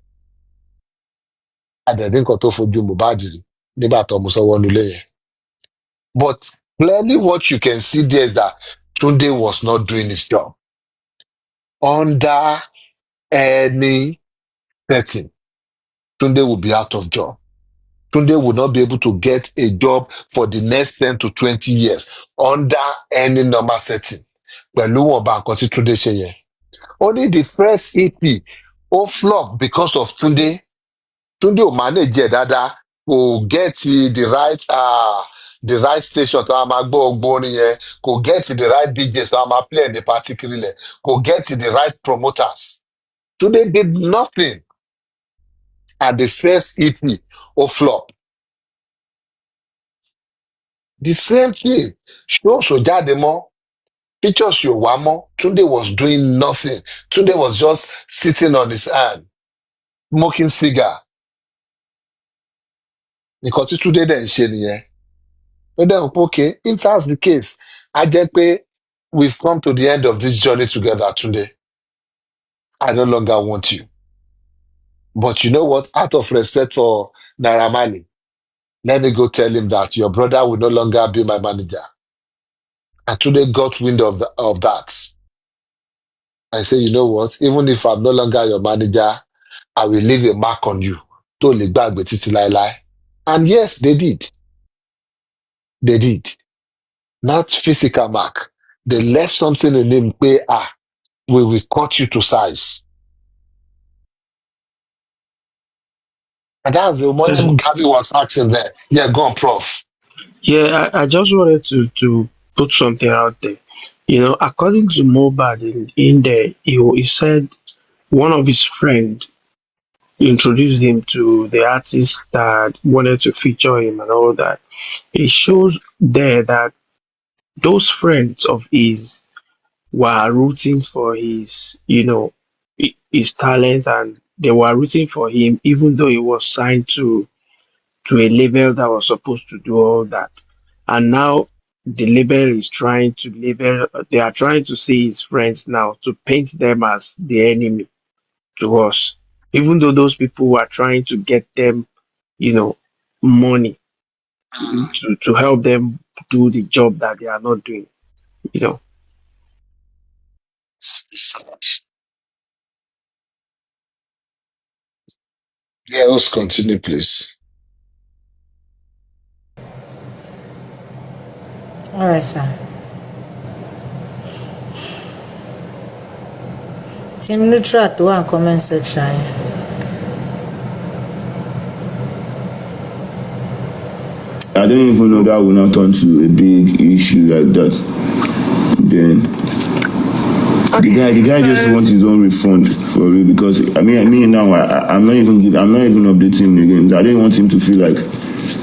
Àdẹ̀dín kan tó fojú Mohbad rí nígbà tó mú sọ́wọ́ nulẹ̀ yẹn. But clearly what you can see there is that Tunde was not doing his job. Under any setting, Tunde will be out of job. Tunde will not be able to get a job for the next 10 to 20 years under any normal setting. Pẹ̀lú ọba nǹkan tí Tunde ṣe yẹn. Only the first EP ó flop because of Tunde. Tunde ò manage ẹ̀ dáadáa, kò get the right station tó a máa gbọ́ ọgbọ́n orin yẹn, kò get the right DJs tó a máa play in the particular, kò get the right promoters. Tunde did nothing at the first EP ó flop. The same thing, shows ò jáde mọ́, pictures ò wá mọ́, Tunde was doing nothing. Tunde was just sitting on his hand, smoking cigar. Nǹkan tí Tunde dẹ̀ ń ṣe nìyẹn. Ó dẹ̀ ń pé, okay, if that's the case, á jẹ́ pé we've come to the end of this journey together, Tunde. I no longer want you. But you know what? Out of respect for Naira Marley, let me go tell him that your brother will no longer be my manager. And Tunde got wind of that. I say, you know what? Even if I'm no longer your manager, I will leave a mark on you. Tó lè gbàgbé títí láéláé. And yes, they did. They did. Not physical mark. They left something in him pé, we will cut you to size. And that's the one Gabi was asking there. Yeah, go on, Prof. Yeah, I just wanted to put something out there. According to Mohbad in there, he said one of his friends introduced him to the artist that wanted to feature him and all that. It shows there that those friends of his were rooting for his talent, and they were rooting for him even though he was signed to a label that was supposed to do all that. And now the label is trying to label, they are trying to see his friends now to paint them as the enemy to us, even though those people were trying to get them, you know, money to help them do the job that they are not doing, you know. Yeah, let's continue, please. All right, sir. Team neutral tó wà ní comment section yẹn. I don't even know that will not turn to a big issue like that. Then the guy just wants his own refund for real, because I mean now I'm not even updating him again. I didn't want him to feel like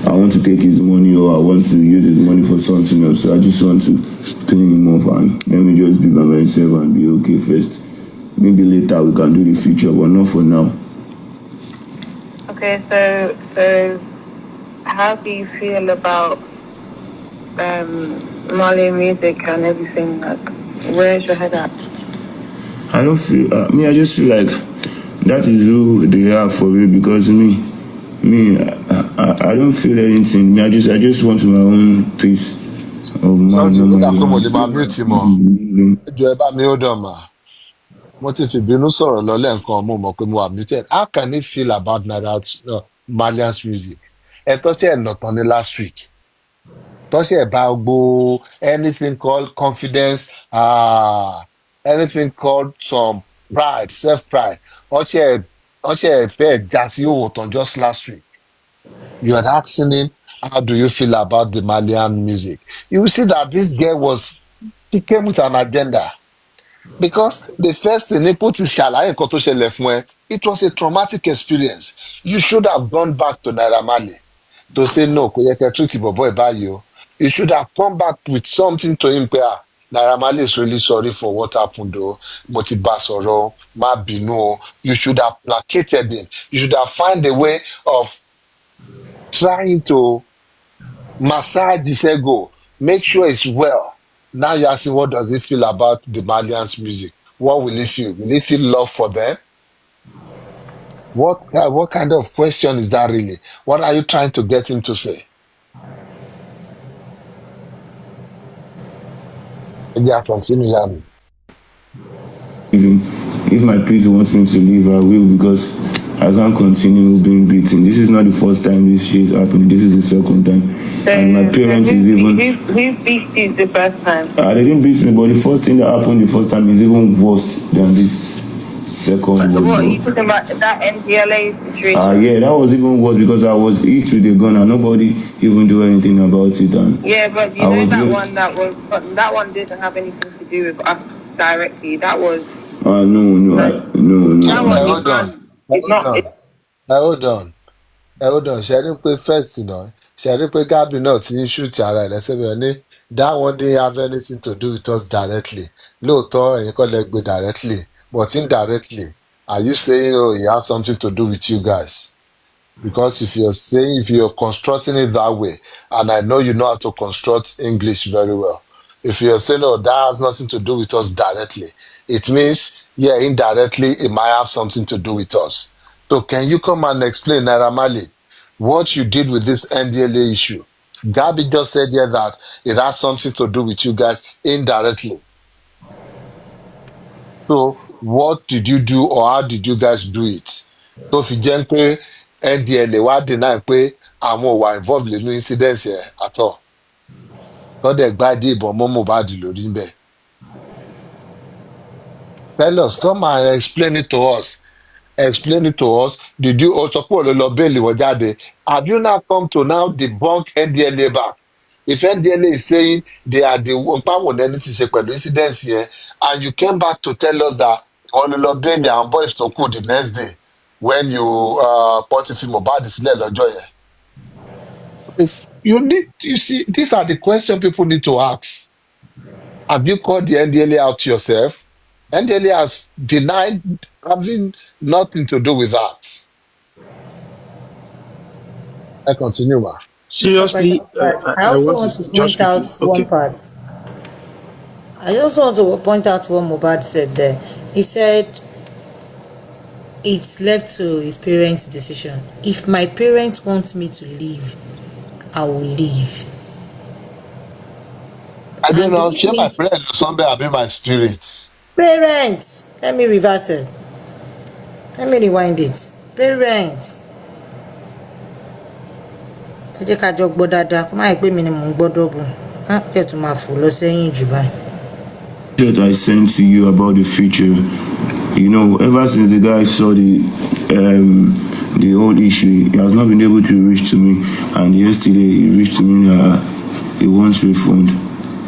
I want to take his money or I want to use his money for something else. So I just want to clean him off and let me just be by myself and be okay first. Maybe later we can do the future, but not for now. Okay, so how do you feel about Mali music and everything? Like, where's your head at? I don't feel I just feel like that is who they are for real, because I don't feel anything. I just want my own peace of mind. Sorry, ó dà pé mo lè máa mute mọ́. Ẹjọ́ ẹ bá mi hold on mà. Mo ti fìbínú sọ̀rọ̀ lọ lẹ́ẹ̀kan, mo mọ̀ pé mo wà muted. How can it feel about Malian's music? Ẹ tọ́sí ẹ̀ nà tán ní last week. Tọ́sí ẹ̀ bá gbó anything called confidence, anything called some pride, self-pride. Ọ̀ṣẹ̀ fẹ́ já sí òwò tán just last week. You had asking him, how do you feel about the Malian music? You will see that this girl she came with an agenda. Because the first thing he put is ṣàlàyé nǹkan tó ṣẹlẹ̀ fún ẹ. It was a traumatic experience. You should have gone back to Naira Marley to say no, kò yẹ kẹ́ treat bọ̀bọ̀ ẹ̀ báyìí o. You should have come back with something to him pé Naira Marley is really sorry for what happened o. Mo ti bá sọ̀rọ̀ o, má bínú o. You should have placated him. You should have found a way of trying to massage this ego, make sure it's well. Now you're asking, what does he feel about the Malians' music? What will he feel? Will he feel love for them? What kind of question is that really? What are you trying to get him to say? Maybe I continue, Yami. Even if my priest wants me to leave, I will, because I can't continue being beaten. This is not the first time this shit is happening. This is the second time. So, and my parents is even... Who beat you the first time? They didn't beat me, but the first thing that happened the first time is even worse than this second one. What, are you talking about that NDLA situation? Yeah, that was even worse because I was hit with a gun and nobody even do anything about it. And yeah, but you know that one didn't have anything to do with us directly. That was... no. That one Hold on. Hold on. Ṣe rí pé first náà, ṣe rí pé Gabby náà ti ń shoot ara ẹ̀ lẹ́sẹ̀ bẹ́ẹ̀ ni that one didn't have anything to do with us directly. Lóòótọ́ ẹ̀yin kọ́ lẹ gbé directly, but indirectly, are you saying it has something to do with you guys? Because if you're constructing it that way, and I know you know how to construct English very well, if you're saying, oh, that has nothing to do with us directly, it means, yeah, indirectly, it might have something to do with us. So can you come and explain, Naira Marley, what you did with this NDLA issue? Gabby just said here that it has something to do with you guys indirectly. So what did you do or how did you guys do it? Tó fi jẹ́ pé NDLA wá deny pé àwọn ò wà involved nínú incident yẹn at all. Tọ́dẹ̀ gbádìí ìbọn mọ́ Mohbad lórí ń bẹ̀. Tell us, come and explain it to us. Explain it to us. Did you also put lọ bẹ́ẹ̀lì wọ́n jáde? Have you now come to now debunk NDLA back? If NDLA is saying they are the one power anything ṣe pẹ̀lú incidents here, and you came back to tell us that all the bail their boys to cool the next day when you Potiphar Mohbad sílẹ̀ lọ́jọ́ yẹn. If you see, these are the questions people need to ask. Have you called the NDLA out yourself? NDLA has denied having nothing to do with that. I continue, ma. Seriously, I I also want want to to just point out quickly. one Okay. part. I also want to point out what Mohbad said there. He said it's left to his parents' decision. If my parents want me to leave, I will leave. I don't And know. believe Share my me, prayer somewhere I'll be my spirits. parents, let me reverse it. Let me rewind it. Parents. Ẹ jẹ́ ká jọ gbọ́ dáadáa, kó má yẹ pé mi ni mò ń gbọ́ dọ́bù. Á kẹ̀ tún máa fò lọ sẹ́yìn jù báyìí. That I sent to you about the future. You know, ever since the guy saw the whole issue, he has not been able to reach to me. And yesterday he reached to me that he wants refund.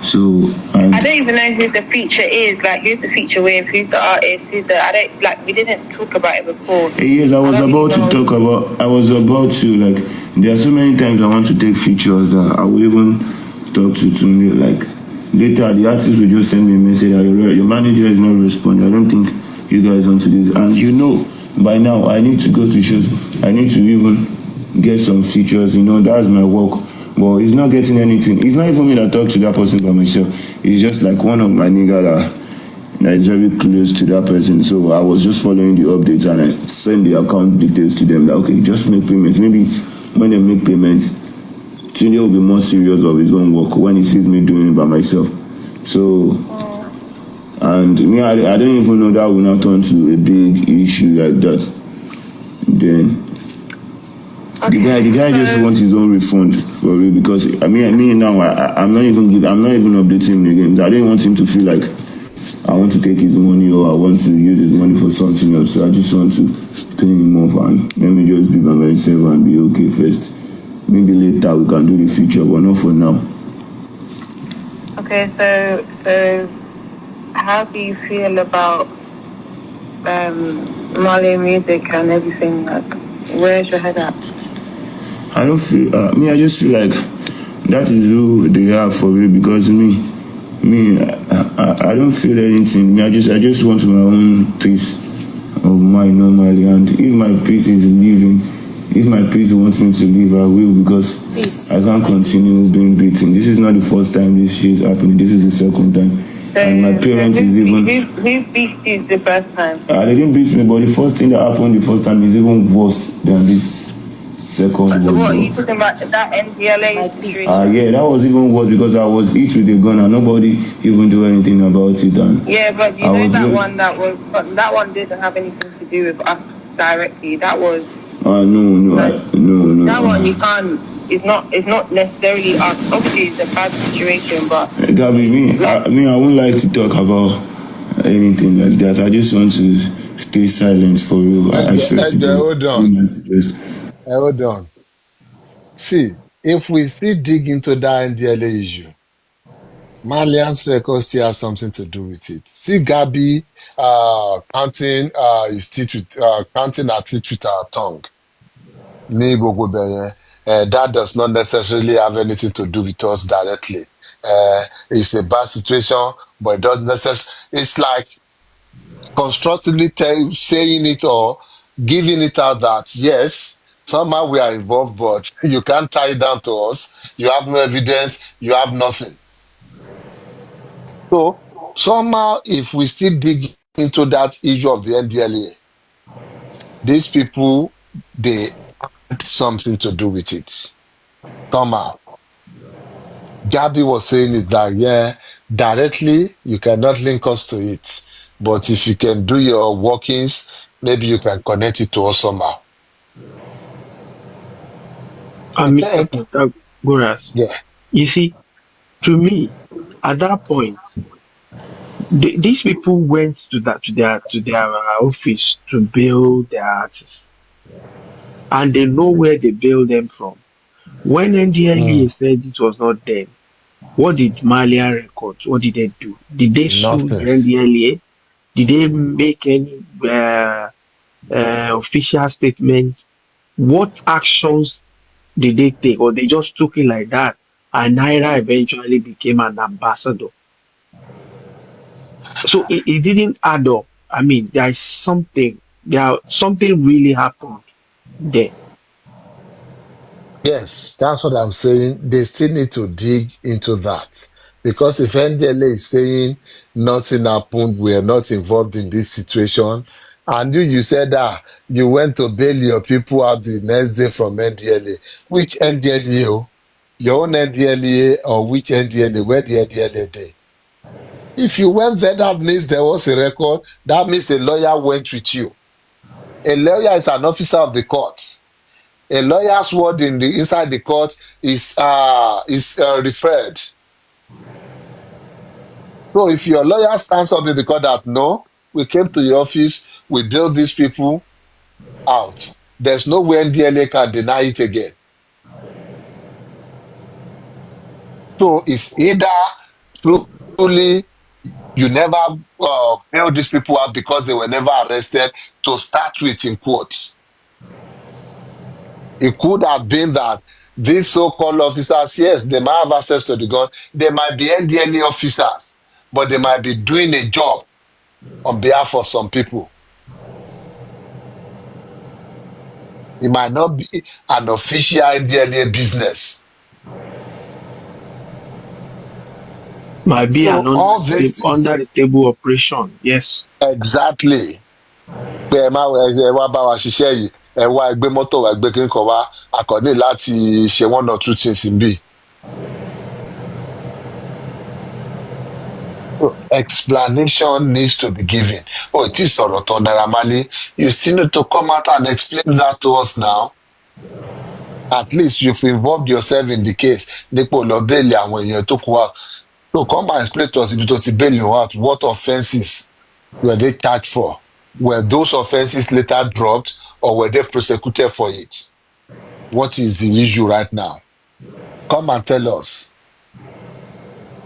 So I don't even know who the feature is. Like, who's the feature with? Who's the artist? Who's the? I don't like. We didn't talk about it before. yes, I was about to talk about. I was about to like. There are so many times I want to take features that I will even talk to me like. Later, the artist will just send me a message that your manager is not responding. I don't think you guys want to do this. And you know, by now, I need to go to shows. I need to even get some features. You know, that's my work. But he's not getting anything. It's not even me that talk to that person by myself. It's just like one of my nigga that is very close to that person. So I was just following the updates and I send the account details to them. That, okay, just make payments. Maybe when they make payments, Tunde will be more serious of his own work when he sees me doing it by myself. So, and me, I don't even know that will not turn to a big issue like that. Then the guy just wants his own refund for real because me now I'm not even updating him again. I didn't want him to feel like I want to take his money or I want to use his money for something else. So I just want to pay him off and let me just be by myself and be okay first. Maybe later we can do the future, but not for now. Okay, so how do you feel about Mali music and everything? Like, where's your head at? I don't feel I just feel like that is who they are for real because I don't feel anything. I just want my own peace of mind normally, and if my peace is leaving, if my peace wants me to leave, I will because Peace. I can't continue being beaten. This is not the first time this shit is happening. This is the second time. So, And my parents is even. Who beats you the first time? They didn't beat me, but the first thing that happened the first time is even worse than this second one. What are you talking about? That NDLA situation? Yeah, that was even worse because I was hit with a gun and nobody even do anything about it. And Yeah, but you know that one didn't have anything to do with us directly. That was no. that one you can't. It's not necessarily us. Obviously, it's a bad situation, but Gabby, I won't like to talk about anything like that. I just want to stay silent for real. I swear to God. Hold on. See, if we still dig into that NDLA issue, Malian's record still has something to do with it. See Gabi counting his teeth with counting her teeth with her tongue. Ní gbogbo ibẹ̀ yẹn, that does not necessarily have anything to do with us directly. It's a bad situation, but it doesn't necessarily. It's like constructively saying it or giving it out that yes, somehow we are involved, but you can't tie it down to us. You have no evidence. You have nothing. So somehow, if we still dig into that issue of the NDLA, these people they had something to do with it. Somehow, Gabby was saying it that yeah, directly you cannot link us to it, but if you can do your workings, maybe you can connect it to us somehow. I Mr. think, Pythagoras, yeah. you see, to me, at that point, these people went to their office to bail their artists, and they know where they bail them from. When NDLEA said it was not them, what did Malia record? What did they do? Did they sue the Nothing. NDLEA? Did they make any official statement? What actions did they take? Or they just took it like that? And Naira eventually became an ambassador. So it didn't add up. I mean, something really happened there. Yes, that's what I'm saying. They still need to dig into that. Because if NDLA is saying nothing happened, we are not involved in this situation, and you said that you went to bail your people out the next day from NDLA. Which NDLA? Oh? Your own NDLA or which NDLA? Where the NDLA day? If you went there, that means there was a record. That means a lawyer went with you. A lawyer is an officer of the court. A lawyer's word inside the court is referred. So if your lawyer stands up in the court that no, we came to your office, we bailed these people out. There's no way NDLA can deny it again. So it's either truly you never bailed these people out because they were never arrested to start with in quotes. It could have been that these so-called officers, yes, they might have access to the gun. They might be NDLA officers, but they might be doing a job on behalf of some people. It might not be an official NDLA business. Might be So an all this is under the table operation. Yes. exactly. Pé ẹ wá bá wa ṣiṣẹ́ yìí, ẹ wá ẹgbẹ́ mọ́tò wá ẹgbẹ́ kíkan wá, akọ̀ní láti ṣe one or two things in bí. Explanation needs to be given. Oh, it is sọ̀rọ̀ tán Naira Marley. You still need to come out and explain that to us now. At least you've involved yourself in the case. Dípò lọ bẹ́ẹ̀lì àwọn èèyàn tó kù wá. So come and explain to us ibi tó ti bẹ́ẹ̀lì wọn out. What offences were they charged for? Were those offences later dropped or were they prosecuted for it? What is the issue right now? Come and tell us.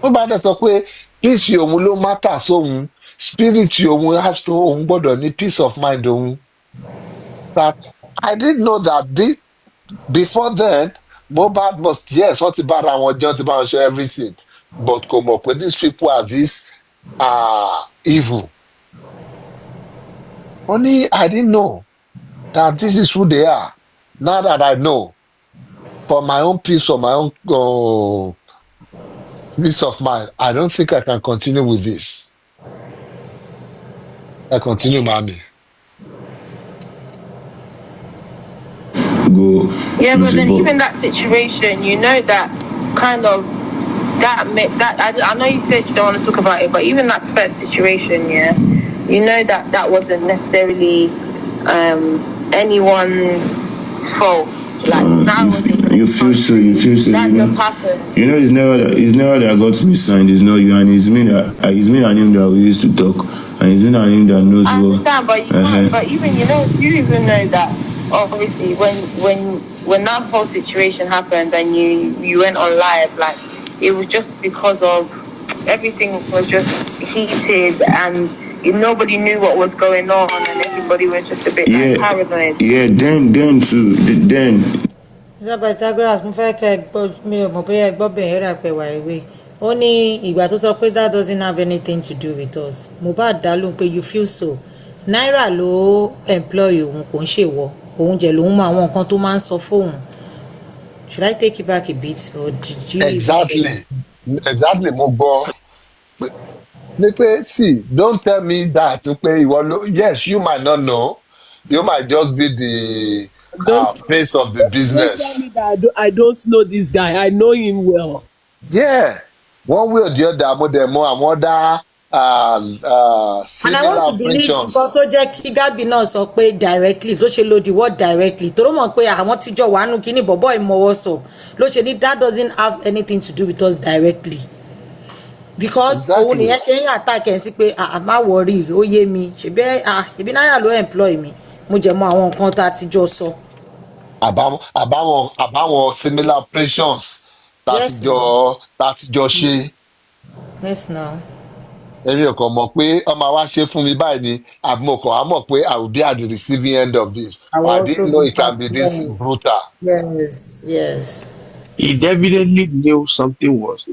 Ó bá dẹ̀ sọ pé peace òun ló matter sóhun, spirit òun has to òun gbọ́dọ̀ ní peace of mind òun. That I didn't know that before then, Mohbad must, yes, wọ́n ti bára wọn jẹ́, wọ́n ti bá wọn ṣe everything. But kò mọ̀ pé these people are this evil. Only I didn't know that this is who they are. Now that I know, for my own peace, for my own peace of mind, I don't think I can continue with this. I continue, mommy. Go. Yeah, but then even that situation, you know that kind of I know you said you don't want to talk about it, but even that first situation, yeah, you know that wasn't necessarily anyone's fault. Like you feel so. That You just know, happened. you know, it's never that got me signed. It's not you, and it's me and him that we used to talk, and it's me and him that knows I what. understand, but but even you even know that obviously when that whole situation happened and you went on live, like it was just because of everything was just heated and nobody knew what was going on and everybody was just a bit like paranoid. Yeah. Then too. Then. Mr Pythagoras, mo fẹ́ kẹ́ ẹ gbọ́, mi ò mọ̀ bóyá ẹ gbọ́ bẹ̀rẹ̀ rà pé wà ìwé. Ó ní ìgbà tó sọ pé that doesn't have anything to do with us. Mohbad dá lóhùn pé you feel so. Naira ló employ òun kò ń ṣèwọ. Òun jẹ̀ lòun mọ àwọn nǹkan tó máa ń sọ fóun. Should I take it back a bit or did you? Exactly, mo gbọ́. Ní pé see, don't tell me that pé ìwọ ló, yes, you might not know. You might just be the Don't face of the don't tell me business. that I don't know this guy. I know him well. Yeah, one way or the other, mo dẹ̀ mọ àwọn other And I want to similar believe nǹkan operations. tó jẹ́ kí Gabi náà sọ pé directly ló ṣe lo the word directly tó mọ̀ pé àwọn tíjọ wà nù kíní bọ̀bọ̀ ìmọ̀wọ́ sọ ló ṣe ní that doesn't have anything to do with us directly because òun nìyẹn ṣe ń attack ẹ̀ sí pé má worry ó yé mi ṣèbí Naira ló employ mi mo jẹ̀ mọ́ àwọn nǹkan tá a ti jọ sọ. àbáwọn similar operations Yes, now. láti jọ ṣe. Yes, now. Èmi ò kàn mọ̀ pé ọmọ wa ṣe fún mi báyìí ni àbí mo kàn wá mọ̀ pé I will be at the receiving end of this. I will But I also didn't know be it can part. be this Yes. brutal. Yes. Yes. He definitely knew something was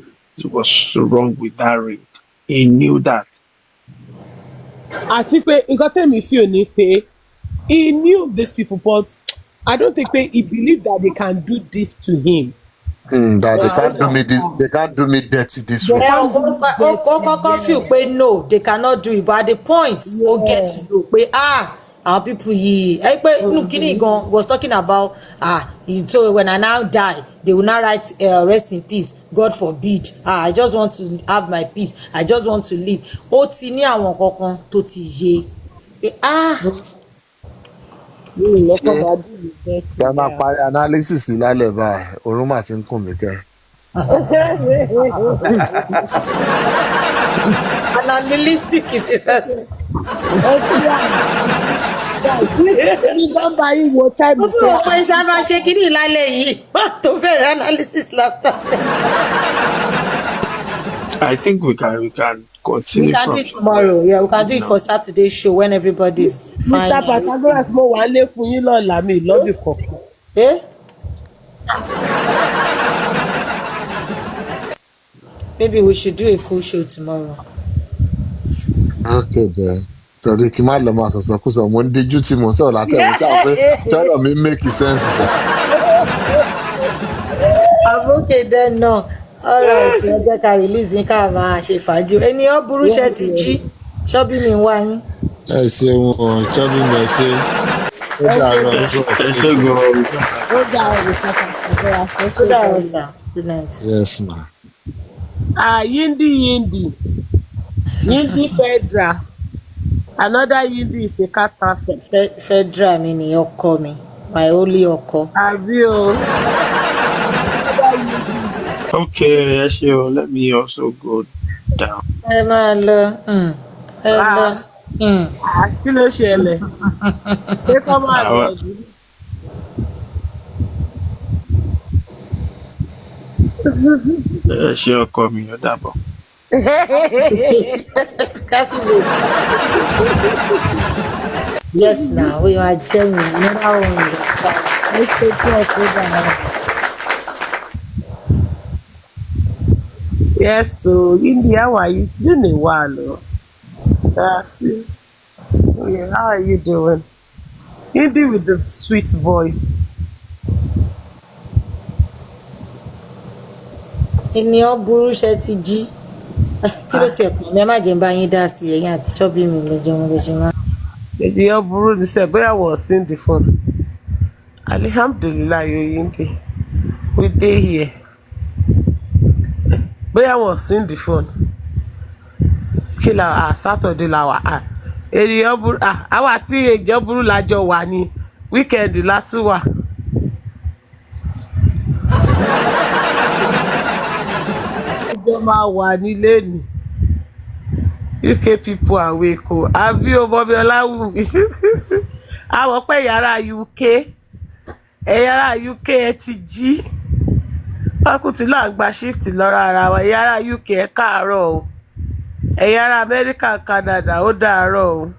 wrong with that ring. He knew that. àti pé nǹkan tẹ̀mí fi ò ní pé he knew these people but I don't think pé he believed that they can do this to him. That they Well, can't do me this. understand? They can't do me dirty this They way. can't do it kọ́kọ́ feel pé no they cannot do it but at the point ó get yeah. to know pé our people yìí ẹ pé inú kíní gan was talking about so when I now die they will now write rest in peace God forbid I just want to have my peace I just want to live ó ti ní àwọn kankan tó ti yé pé mi ò lọ́kọ̀ Ṣé bá dùn mí bẹ́ẹ̀ kí a máa sí parí analysis yìí lálẹ́ báyìí? Orun mà ti ń kùn mí kẹ́. analytic it is. ní nọ́mbà yìí wo mo táìmù tún rò pé ṣá máa ṣe kíní ìlàlẹ̀ yìí tó bẹ̀rẹ̀ analysis laptop. I think we can continue. We can do it tomorrow. Yeah, we can do it for Saturday's show when everybody's fine. Mr Pythagoras mo wà lé fún yín lọ́la mi lọ́bì kọ̀ọ̀kan. Eh? Maybe we should do a full show tomorrow. Okay then. Torí kí n má lọ máa sọ̀sọ̀ kú sọ, mo ń díjú tí mo sọ̀rọ̀ látẹ̀wọ̀ ṣáà pé tọ́rọ̀ mi make sense ṣá. I'm okay then no. All right, ẹ jẹ́ ká release yín ká máa ṣe fàájì. Ènìyàn burú ṣe ti jí. Ṣọ́bí mi ń wá yín. Ẹ ṣeun o, ṣọ́bí mi ẹ ṣe. Ó dàárọ̀ Ẹ ṣé gan-an. ó dá ọ̀rọ̀ Pythagoras ẹ Good ṣe night, sir. Good night. Yes ma. Yindi Federal another Yindi is a counterfeit. Federal mi ni ọkọ mi. My only ọkọ. àbí o. Okay, ẹ ṣé o. Let me also go down. Ẹ máa lọ. Ẹ lọ. Kí ló ṣẹlẹ̀? Ṣé kọ́ máa lọ jù? Ẹ ṣé ọkọ mi, ó dàbọ̀. Yes, now we are genuine. Never only Let's take care of it. Yes, so Yindi, how are you? It's been a while. Oh. That's it. Yeah, how are you doing? Yindi with the sweet voice. ènìyàn burú ṣe ti jí kí ló tiẹ̀ kàn mí ẹ má jẹ́ ń bá yín dá sí ẹ̀yìn àtijọ́ bí mi lẹ́jọ́ mo lè ṣe máa. Ènìyàn burú ni sẹ́ bóyá wọ́n sí the phone. Alhamdulillah, Yindi. We dey here. Bóyá wọ́n sí the phone. Kí la Saturday la wà ènìyàn burú àwa tí èèyàn burú lájọ wà ní weekend látún wà. Ẹjọ́ máa wà nílé ni UK people awake o àbí o bọ́bí ọláwùmí àwọn pẹ́ yàrá UK ẹ̀yàrá UK ẹ ti jí wákùtí là ń gba shift lọ́ra ara wa ẹ̀yàrá UK ẹ káàárọ̀ o ẹ̀yàrá Amẹ́ríkà Canada ó dàárọ̀ o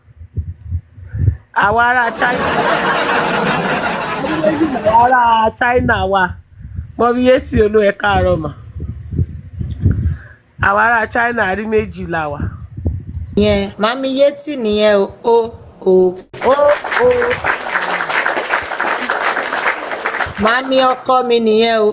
àwọn ará China àwọn ará China wà mọ́bí yéésì olú ẹ káàárọ̀ mà àwọn ará China rí méjìlá wa. yẹn màmí yétì nìyẹn o. Màmí ọkọ mi nìyẹn o.